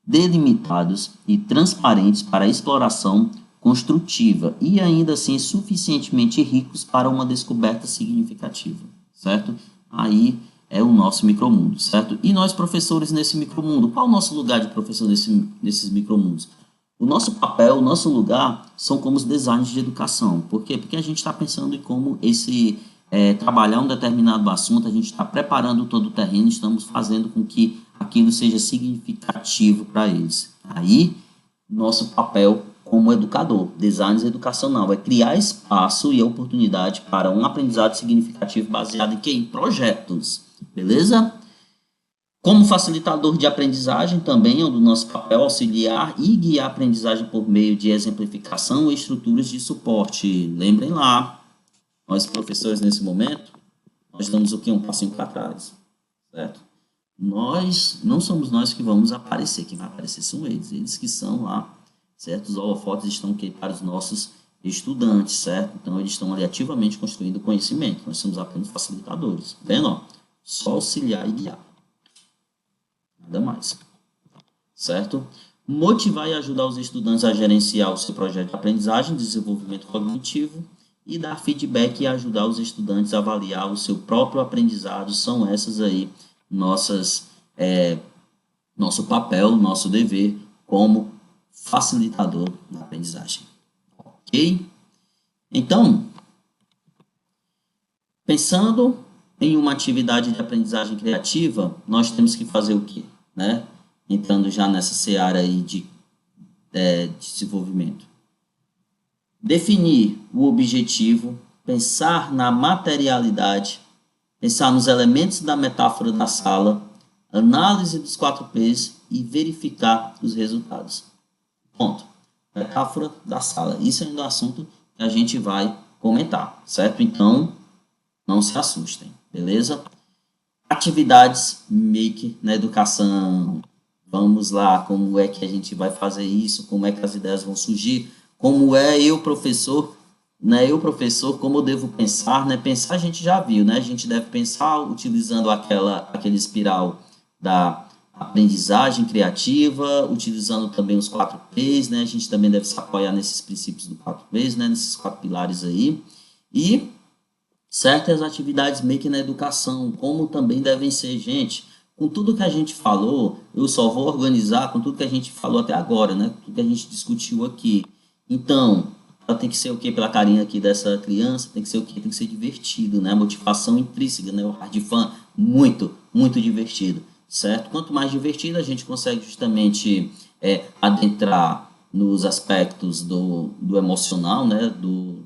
delimitados e transparentes para a exploração construtiva e ainda assim suficientemente ricos para uma descoberta significativa, certo? Aí é o nosso micromundo, certo? E nós, professores, nesse micromundo, qual é o nosso lugar de professor nesses micromundos? O nosso papel, o nosso lugar são como os designers de educação. Por quê? Porque a gente está pensando em como trabalhar um determinado assunto, a gente está preparando todo o terreno, estamos fazendo com que aquilo seja significativo para eles. Aí, nosso papel como educador, design educacional, é criar espaço e oportunidade para um aprendizado significativo baseado em quê? Em projetos, beleza? Como facilitador de aprendizagem, também é do nosso papel auxiliar e guiar a aprendizagem por meio de exemplificação e estruturas de suporte. Lembrem lá, nós professores nesse momento, nós damos o quê? Um passinho para trás, certo? Não somos nós que vamos aparecer, quem vai aparecer são eles que são lá, certo? Os holofotes estão aqui para os nossos estudantes, certo? Então, eles estão ali ativamente construindo conhecimento, nós somos apenas facilitadores, vendo? Ó, só auxiliar e guiar. Nada mais, certo? Motivar e ajudar os estudantes a gerenciar o seu projeto de aprendizagem, desenvolvimento cognitivo e dar feedback e ajudar os estudantes a avaliar o seu próprio aprendizado. São essas aí nosso papel, nosso dever como facilitador da aprendizagem. Ok? Então, pensando em uma atividade de aprendizagem criativa, nós temos que fazer o quê? Né? Entrando já nessa seara aí de desenvolvimento. Definir o objetivo, pensar na materialidade, pensar nos elementos da metáfora da sala, análise dos 4Ps e verificar os resultados. Ponto. Metáfora da sala. Isso é um assunto que a gente vai comentar, certo? Então, não se assustem, beleza? Atividades make na educação. Vamos lá, como é que a gente vai fazer isso? Como é que as ideias vão surgir? Como é eu, professor, né? Eu, professor, como eu devo pensar, né? Pensar a gente já viu, né? A gente deve pensar utilizando aquele espiral da aprendizagem criativa, utilizando também os 4Ps, né? A gente também deve se apoiar nesses princípios do 4Ps, né? Nesses 4 pilares aí. E certas atividades make na educação, como também devem ser, gente. Com tudo que a gente falou, eu só vou organizar com tudo que a gente falou até agora, né? Tudo que a gente discutiu aqui. Então, ela tem que ser o quê? Pela carinha aqui dessa criança, tem que ser o quê? Tem que ser divertido, né? A motivação intrínseca, né? O hard fun, muito, muito divertido, certo? Quanto mais divertido, a gente consegue justamente adentrar nos aspectos do emocional, né? Do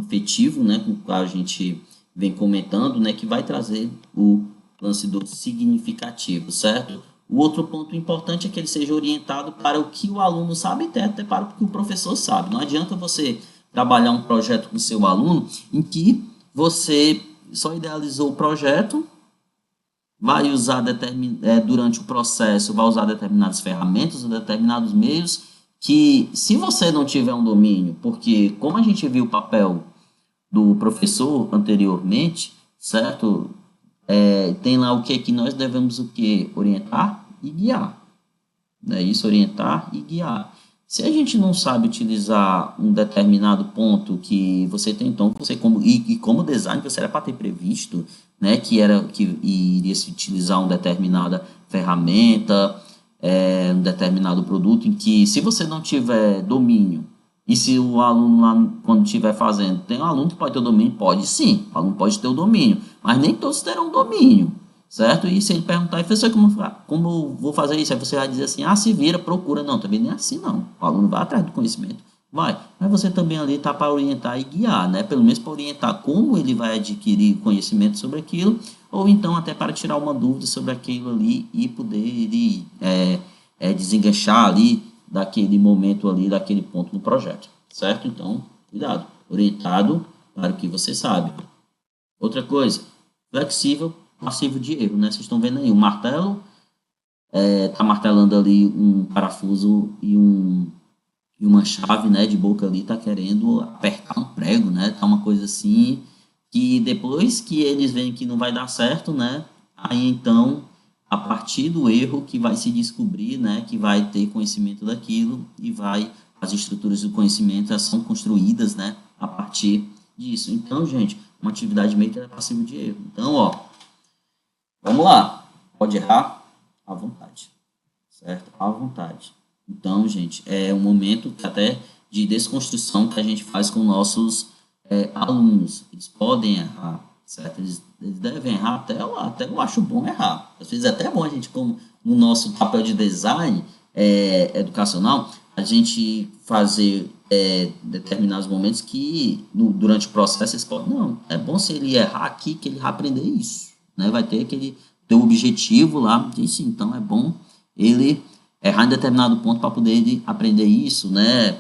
afetivo, né? Com o qual a gente vem comentando, né? Que vai trazer o lance do significativo, certo? O outro ponto importante é que ele seja orientado para o que o aluno sabe e até para o que o professor sabe. Não adianta você trabalhar um projeto com o seu aluno em que você só idealizou o projeto, vai usar durante o processo, vai usar determinadas ferramentas ou determinados meios que, se você não tiver um domínio, porque como a gente viu o papel do professor anteriormente, certo? Tem lá o que nós devemos o que? Orientar e guiar. Né? Isso, orientar e guiar. Se a gente não sabe utilizar um determinado ponto que você tem, então, você como design, você era para ter previsto, né, que iria se utilizar uma determinada ferramenta, um determinado produto, em que se você não tiver domínio, e se o aluno lá, quando estiver fazendo, tem um aluno que pode ter o domínio? Pode sim, o aluno pode ter o domínio, mas nem todos terão domínio, certo? E se ele perguntar, professor, como eu vou fazer isso? Aí você vai dizer assim, se vira, procura. Não, também nem é assim não. O aluno vai atrás do conhecimento, vai. Mas você também ali está para orientar e guiar, né? Pelo menos para orientar como ele vai adquirir conhecimento sobre aquilo, ou então até para tirar uma dúvida sobre aquilo ali e poder ele, desenganchar ali daquele momento ali, daquele ponto no projeto, certo? Então, cuidado, orientado para o que você sabe. Outra coisa, flexível, passivo de erro, né? Vocês estão vendo aí, o martelo tá martelando ali um parafuso e uma chave, né, de boca ali, tá querendo apertar um prego, né? Tá uma coisa assim, que depois que eles veem que não vai dar certo, né? Aí então, a partir do erro que vai se descobrir, né, que vai ter conhecimento daquilo e as estruturas do conhecimento são construídas, né, a partir disso. Então, gente, uma atividade maker é passível de erro. Então, vamos lá. Pode errar à vontade, certo? À vontade. Então, gente, é um momento até de desconstrução que a gente faz com nossos alunos. Eles podem errar, certo? Eles devem errar, até eu acho bom errar. Às vezes é até bom a gente, como no nosso papel de design educacional, a gente fazer determinados momentos que durante o processo eles podem, não, é bom se ele errar aqui, que ele vai aprender isso, né? Vai ter aquele teu objetivo lá, disso, então é bom ele errar em determinado ponto para poder ele aprender isso, né?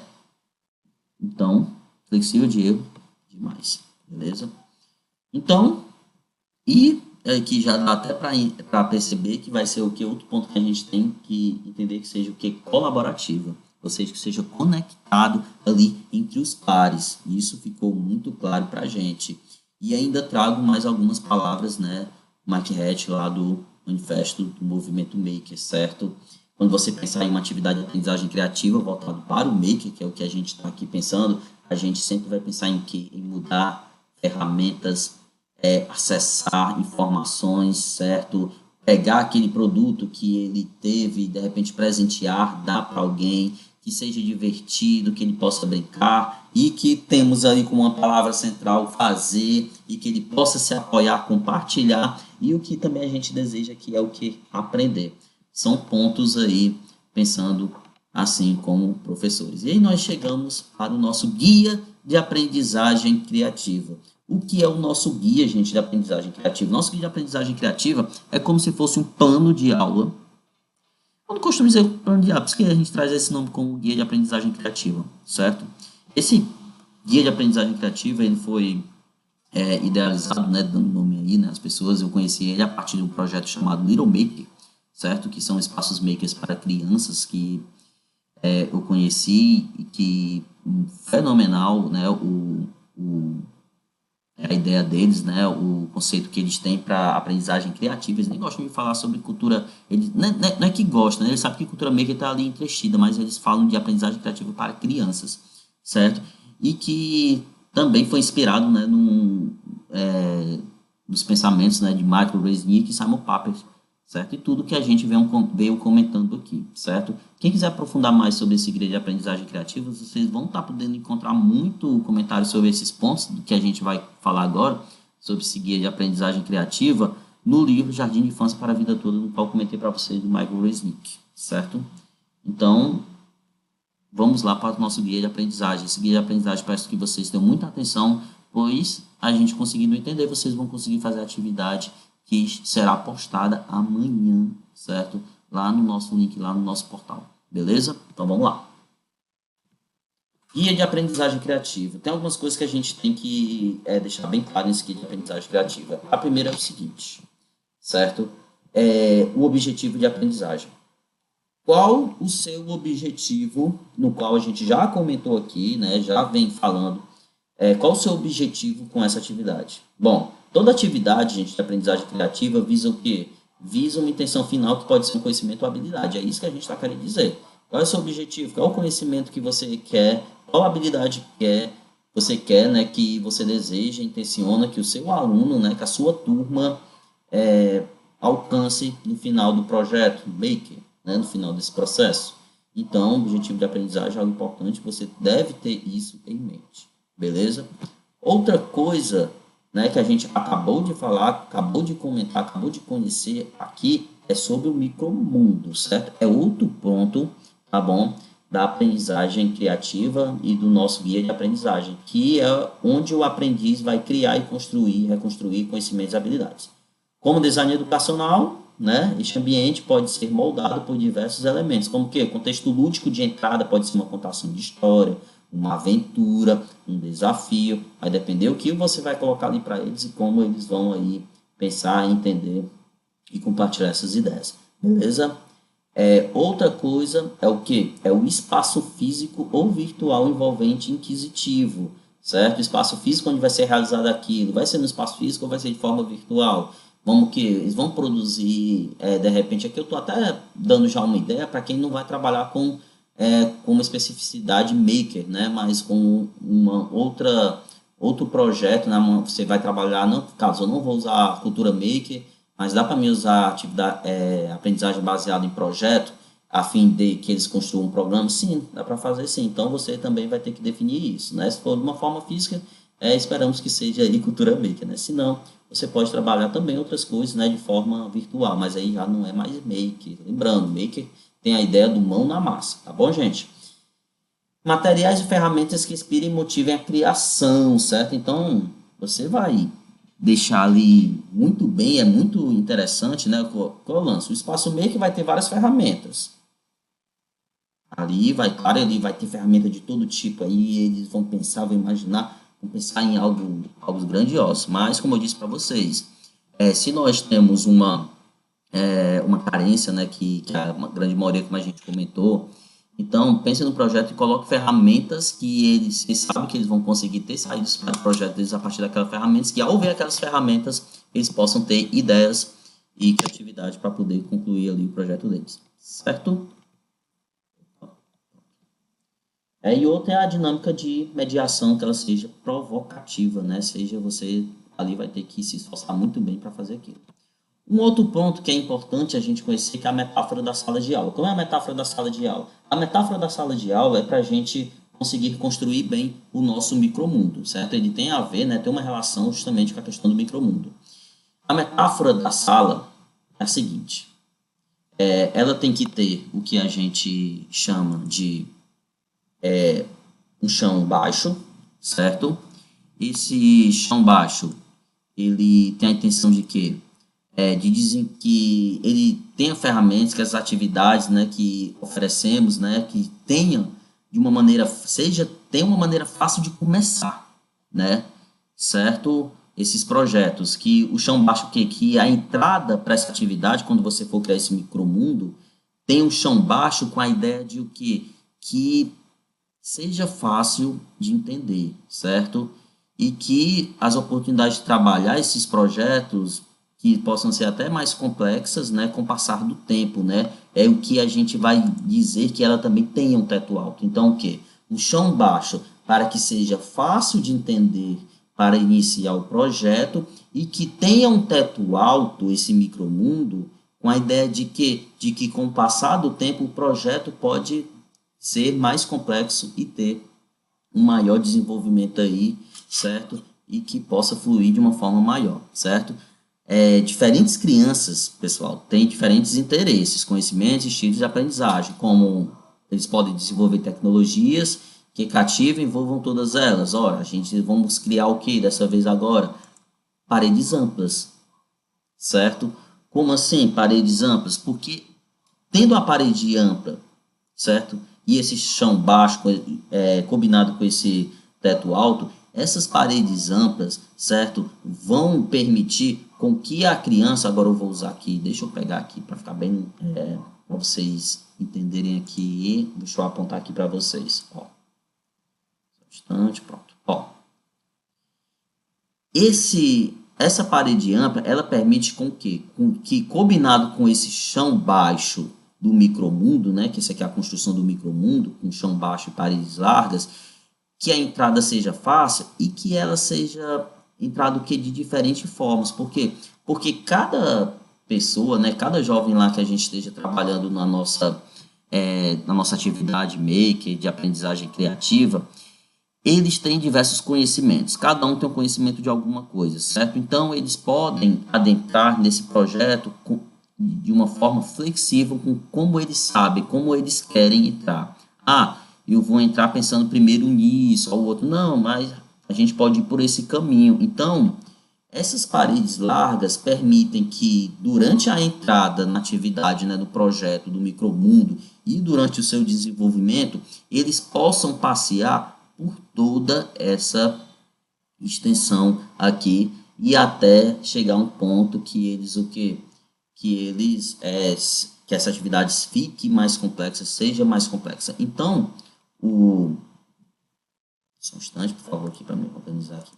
Então, flexível de erro, demais, beleza? Então, que já dá até para perceber que vai ser o que? Outro ponto que a gente tem que entender que seja o que? Colaborativa, ou seja, que seja conectado ali entre os pares. Isso ficou muito claro para a gente. E ainda trago mais algumas palavras, né? Mike Hatch lá do Manifesto do Movimento Maker, certo? quando você pensar em uma atividade de aprendizagem criativa voltada para o maker, que é o que a gente está aqui pensando, a gente sempre vai pensar em quê? Em mudar ferramentas, acessar informações, certo? Pegar aquele produto que ele teve, de repente presentear, dar para alguém, que seja divertido, que ele possa brincar e que temos aí como uma palavra central fazer e que ele possa se apoiar, compartilhar e o que também a gente deseja que é o que aprender. São pontos aí pensando assim como professores. E aí nós chegamos para o nosso guia de aprendizagem criativa. O que é o nosso guia, gente, de aprendizagem criativa? Nosso guia de aprendizagem criativa é como se fosse um plano de aula. Eu não costumo dizer plano de aula, porque a gente traz esse nome como guia de aprendizagem criativa, certo? Esse guia de aprendizagem criativa, ele foi idealizado, né, dando nome aí, né, às pessoas. Eu conheci ele a partir de um projeto chamado Little Maker, certo? Que são espaços makers para crianças que eu conheci e que fenomenal, né, a ideia deles, né, o conceito que eles têm para aprendizagem criativa. Eles nem gostam de falar sobre cultura, eles, não é que gostam, né, eles sabem que cultura maker está ali entretida, mas eles falam de aprendizagem criativa para crianças, certo? E que também foi inspirado, né, nos pensamentos, né, de Michael Resnick e Simon Papert, certo? E tudo que a gente veio comentando aqui, certo? Quem quiser aprofundar mais sobre esse guia de aprendizagem criativa, vocês vão estar podendo encontrar muito comentário sobre esses pontos que a gente vai falar agora, sobre esse guia de aprendizagem criativa, no livro Jardim de Infância para a Vida Toda, no qual eu comentei para vocês, do Michael Resnick, certo? Então, vamos lá para o nosso guia de aprendizagem. Esse guia de aprendizagem, peço que vocês tenham muita atenção, pois a gente conseguindo entender, vocês vão conseguir fazer a atividade que será postada amanhã, certo? Lá no nosso link, lá no nosso portal, beleza? Então vamos lá. Guia de aprendizagem criativa. Tem algumas coisas que a gente tem que deixar bem claro nesse guia de aprendizagem criativa. A primeira é o seguinte, certo? O objetivo de aprendizagem. Qual o seu objetivo, no qual a gente já comentou aqui, né? Já vem falando. Qual o seu objetivo com essa atividade? Bom, toda atividade, gente, de aprendizagem criativa visa o quê? Visa uma intenção final que pode ser um conhecimento ou habilidade. É isso que a gente está querendo dizer. Qual é o seu objetivo? Qual é o conhecimento que você quer? Qual a habilidade que você quer, né, que você deseja, intenciona que o seu aluno, né, que a sua turma alcance no final do projeto Maker, né, no final desse processo? Então, o objetivo de aprendizagem é algo importante, você deve ter isso em mente. Beleza? Outra coisa, né, que a gente acabou de falar, acabou de comentar, acabou de conhecer aqui, é sobre o micromundo, certo? É outro ponto, tá bom? Da aprendizagem criativa e do nosso guia de aprendizagem, que é onde o aprendiz vai criar e construir, reconstruir conhecimentos e habilidades. Como design educacional, né, este ambiente pode ser moldado por diversos elementos, como que o contexto lúdico de entrada pode ser uma contação de história, uma aventura, um desafio, vai depender o que você vai colocar ali para eles e como eles vão aí pensar, entender e compartilhar essas ideias, beleza? Outra coisa é o que? É o espaço físico ou virtual envolvente inquisitivo, certo? O espaço físico onde vai ser realizado aquilo, vai ser no espaço físico ou vai ser de forma virtual? Vamos que eles vão produzir, de repente, aqui eu estou até dando já uma ideia para quem não vai trabalhar com uma especificidade maker, né? Mas com outro projeto, né? Você vai trabalhar, no caso eu não vou usar a cultura maker, mas dá para mim usar aprendizagem baseada em projeto, a fim de que eles construam um programa? Sim, dá para fazer sim. Então você também vai ter que definir isso, né? Se for de uma forma física, esperamos que seja aí cultura maker, né? Se não, você pode trabalhar também outras coisas, né, de forma virtual, mas aí já não é mais maker. Lembrando, maker tem a ideia do mão na massa, tá bom, gente? Materiais e ferramentas que inspirem e motivem a criação, certo? Então, você vai deixar ali muito bem, é muito interessante, né? Qual é o lance? O espaço maker vai ter várias ferramentas. Ali vai, claro, ele vai ter ferramenta de todo tipo, aí eles vão pensar, vão imaginar, vão pensar em algo grandioso. Mas, como eu disse para vocês, se nós temos uma carência, né, que a grande maioria, como a gente comentou, então pense no projeto e coloque ferramentas que eles sabem que eles vão conseguir ter saído para o projeto deles a partir daquelas ferramentas, que ao ver aquelas ferramentas, eles possam ter ideias e criatividade para poder concluir ali o projeto deles, certo? E outra é a dinâmica de mediação, que ela seja provocativa, né? Seja você ali vai ter que se esforçar muito bem para fazer aquilo. Um outro ponto que é importante a gente conhecer que é a metáfora da sala de aula. Como é a metáfora da sala de aula? A metáfora da sala de aula é para a gente conseguir construir bem o nosso micromundo, certo? Ele tem a ver, né? Tem uma relação justamente com a questão do micromundo. A metáfora da sala é a seguinte: ela tem que ter o que a gente chama de um chão baixo, certo? Esse chão baixo, ele tem a intenção de quê? De dizer que ele tenha ferramentas, que as atividades, né, que oferecemos, né, que tenha de uma maneira, tenha uma maneira fácil de começar, né, certo? Esses projetos, que o chão baixo, que a entrada para essa atividade, quando você for criar esse micromundo, tem um chão baixo com a ideia de o quê? Que seja fácil de entender, certo? E que as oportunidades de trabalhar esses projetos que possam ser até mais complexas, né, com o passar do tempo, né, é o que a gente vai dizer que ela também tenha um teto alto. Então, o quê? Um chão baixo para que seja fácil de entender para iniciar o projeto e que tenha um teto alto, esse micromundo, com a ideia de que com o passar do tempo o projeto pode ser mais complexo e ter um maior desenvolvimento aí, certo? E que possa fluir de uma forma maior, certo? Diferentes crianças, pessoal, têm diferentes interesses, conhecimentos, estilos de aprendizagem, como eles podem desenvolver tecnologias que cativem e envolvam todas elas. Ora, vamos criar o que dessa vez agora? Paredes amplas, certo? Como assim paredes amplas? Porque tendo a parede ampla, certo? E esse chão baixo, combinado com esse teto alto, essas paredes amplas, certo? Vão permitir com que a criança, agora eu vou usar aqui, deixa eu pegar aqui para ficar bem, para vocês entenderem aqui, deixa eu apontar aqui para vocês, ó. Um instante, pronto, ó. Essa parede ampla, ela permite com que combinado com esse chão baixo do micromundo, né, que essa aqui é a construção do micromundo, com chão baixo e paredes largas, que a entrada seja fácil e que ela seja entrada de diferentes formas. Por quê? Porque cada pessoa, né, cada jovem lá que a gente esteja trabalhando na nossa atividade maker, de aprendizagem criativa, eles têm diversos conhecimentos, cada um tem um conhecimento de alguma coisa, certo? Então, eles podem adentrar nesse projeto de uma forma flexível, com como eles sabem, como eles querem entrar. Eu vou entrar pensando primeiro nisso, ou outro, não, mas a gente pode ir por esse caminho. Então, essas paredes largas permitem que, durante a entrada na atividade, né, do projeto, do micromundo, e durante o seu desenvolvimento, eles possam passear por toda essa extensão aqui e até chegar a um ponto que eles que essa atividade fique mais complexa, seja mais complexa. Então, só um instante, por favor, aqui para me organizar aqui.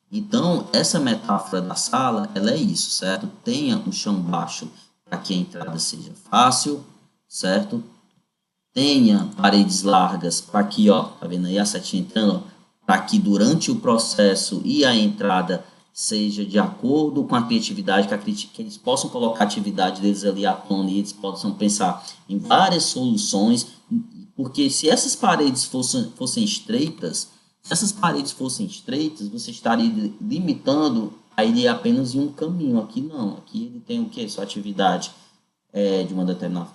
Então, essa metáfora da sala, ela é isso, certo? Tenha um chão baixo para que a entrada seja fácil, certo? Tenha paredes largas para que, ó, tá vendo aí a setinha entrando, para que durante o processo e a entrada seja de acordo com a criatividade, que eles possam colocar a atividade deles ali à tona e eles possam pensar em várias soluções, porque se essas paredes fossem estreitas, você estaria limitando a ele apenas em um caminho. Aqui não, aqui ele tem o quê? Sua atividade de uma determinada,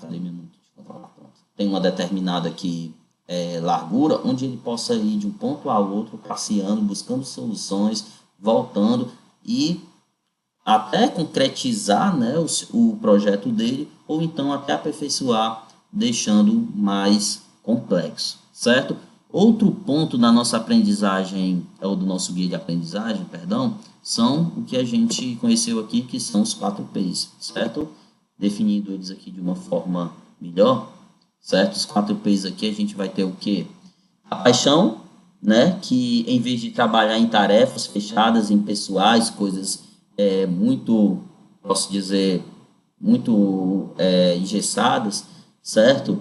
tem uma determinada aqui, largura, onde ele possa ir de um ponto ao outro, passeando, buscando soluções, voltando e até concretizar, né, o projeto dele, ou então até aperfeiçoar, deixando mais complexo, certo? Outro ponto da nossa aprendizagem, ou do nosso guia de aprendizagem, perdão, são o que a gente conheceu aqui, que são os 4 P's, certo? Definindo eles aqui de uma forma melhor, certo? Os 4 P's aqui a gente vai ter o quê? A paixão, né? Que em vez de trabalhar em tarefas fechadas, em pessoais, coisas muito posso dizer, muito engessadas, certo?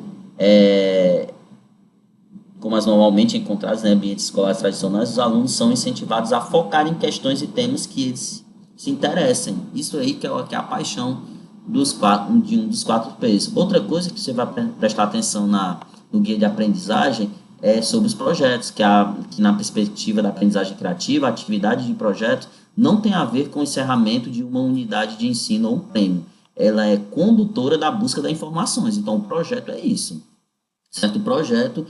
Como as normalmente encontradas em ambientes escolares tradicionais, os alunos são incentivados a focar em questões e temas que eles se interessem. Isso aí que é a paixão de um dos 4 P's. Outra coisa que você vai prestar atenção no guia de aprendizagem é sobre os projetos, que na perspectiva da aprendizagem criativa, a atividade de projeto não tem a ver com o encerramento de uma unidade de ensino ou um prêmio. Ela é condutora da busca das informações. Então, o projeto é isso. Certo projeto,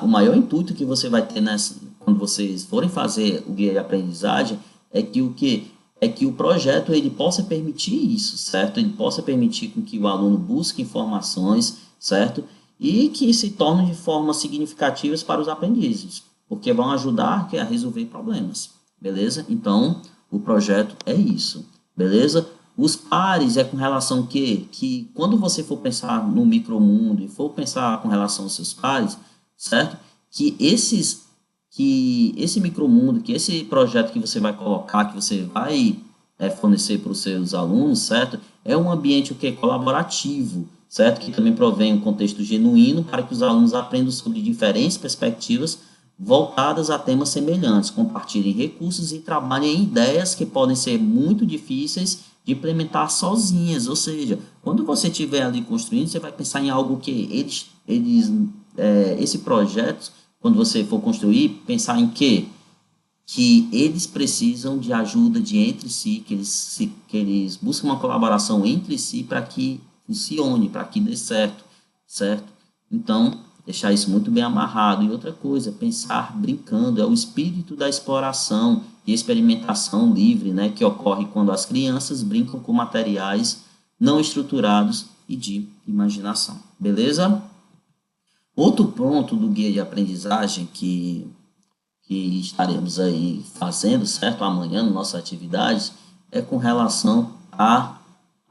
o maior intuito que você vai ter quando vocês forem fazer o guia de aprendizagem é que o projeto ele possa permitir isso, certo? Ele possa permitir com que o aluno busque informações, certo? E que se tornem de forma significativas para os aprendizes, porque vão ajudar a resolver problemas, beleza? Então, o projeto é isso, beleza? Os pares é com relação que quando você for pensar no micromundo e for pensar com relação aos seus pares, certo? Que esse micromundo, que esse projeto que você vai colocar, que você vai fornecer para os seus alunos, certo? É um ambiente o que colaborativo, certo? Que também provém um contexto genuíno para que os alunos aprendam sobre diferentes perspectivas voltadas a temas semelhantes, compartilhem recursos e trabalhem em ideias que podem ser muito difíceis de implementar sozinhas, ou seja, quando você estiver ali construindo, você vai pensar em algo que esse projeto, quando você for construir, pensar em quê? Que eles precisam de ajuda de entre si, que eles buscam uma colaboração entre si para que funcione, para que dê certo, certo? Então, deixar isso muito bem amarrado. E outra coisa, pensar brincando, é o espírito da exploração e experimentação livre, né, que ocorre quando as crianças brincam com materiais não estruturados e de imaginação. Beleza? Outro ponto do guia de aprendizagem que estaremos aí fazendo, certo? Amanhã, nas nossas atividades, é com relação à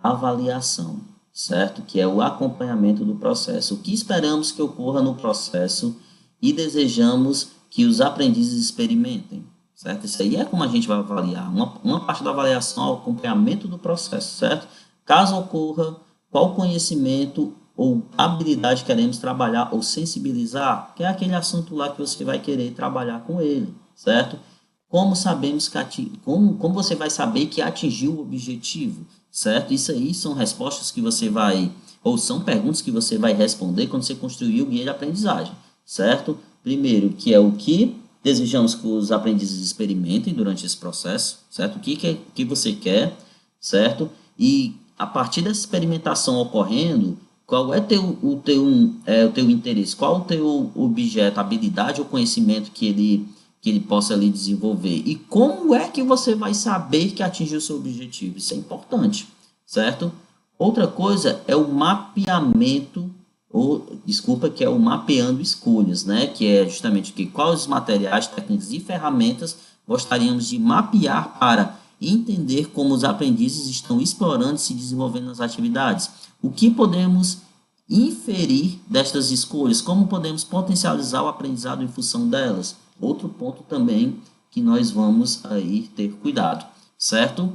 avaliação, certo? Que é o acompanhamento do processo. O que esperamos que ocorra no processo e desejamos que os aprendizes experimentem, certo? Isso aí é como a gente vai avaliar. Uma parte da avaliação é o acompanhamento do processo, certo? Caso ocorra, qual conhecimento ou habilidade queremos trabalhar ou sensibilizar, que é aquele assunto lá que você vai querer trabalhar com ele, certo? Como sabemos como você vai saber que atingiu o objetivo, certo? Isso aí são respostas que você vai, ou são perguntas que você vai responder quando você construir o guia de aprendizagem, certo? Primeiro, que é o que desejamos que os aprendizes experimentem durante esse processo, certo? O que você quer, certo? E a partir dessa experimentação ocorrendo, qual é o teu interesse? Qual o teu objeto, habilidade ou conhecimento que ele possa ali desenvolver? E como é que você vai saber que atingiu o seu objetivo? Isso é importante, certo? Outra coisa é o mapeamento, que é o mapeando escolhas, né? Que é justamente quais os materiais, técnicas e ferramentas gostaríamos de mapear para entender como os aprendizes estão explorando e se desenvolvendo nas atividades. O que podemos inferir destas escolhas? Como podemos potencializar o aprendizado em função delas? Outro ponto também que nós vamos aí ter cuidado, certo?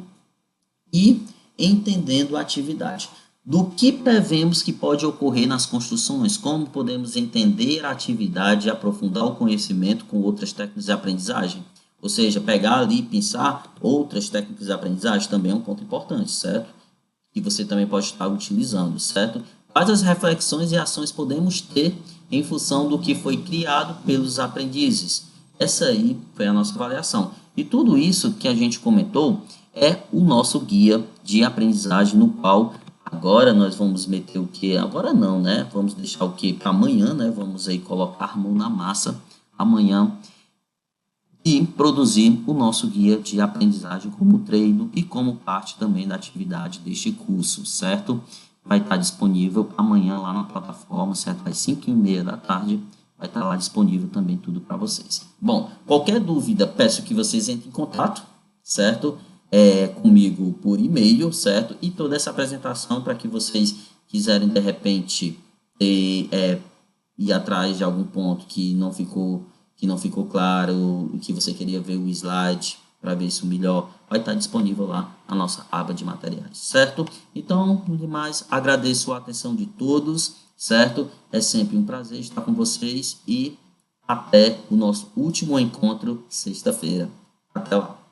E entendendo a atividade. Do que prevemos que pode ocorrer nas construções? Como podemos entender a atividade e aprofundar o conhecimento com outras técnicas de aprendizagem? Ou seja, pegar ali e pensar outras técnicas de aprendizagem também é um ponto importante, certo? Que você também pode estar utilizando, certo? Quais as reflexões e ações podemos ter em função do que foi criado pelos aprendizes? Essa aí foi a nossa avaliação. E tudo isso que a gente comentou é o nosso guia de aprendizagem, no qual agora nós vamos meter o que? Agora não, né? Vamos deixar o que para amanhã, né? Vamos aí colocar a mão na massa amanhã e produzir o nosso guia de aprendizagem como treino e como parte também da atividade deste curso, certo? Vai estar disponível amanhã lá na plataforma, certo? Às 5h30 da tarde, vai estar lá disponível também tudo para vocês. Bom, qualquer dúvida, peço que vocês entrem em contato, certo? Comigo por e-mail, certo? E toda essa apresentação para que vocês quiserem, de repente, ir atrás de algum ponto que não ficou claro, que você queria ver o slide para ver isso melhor, vai estar disponível lá na nossa aba de materiais, certo? Então, no demais, agradeço a atenção de todos, certo? É sempre um prazer estar com vocês e até o nosso último encontro sexta-feira. Até lá.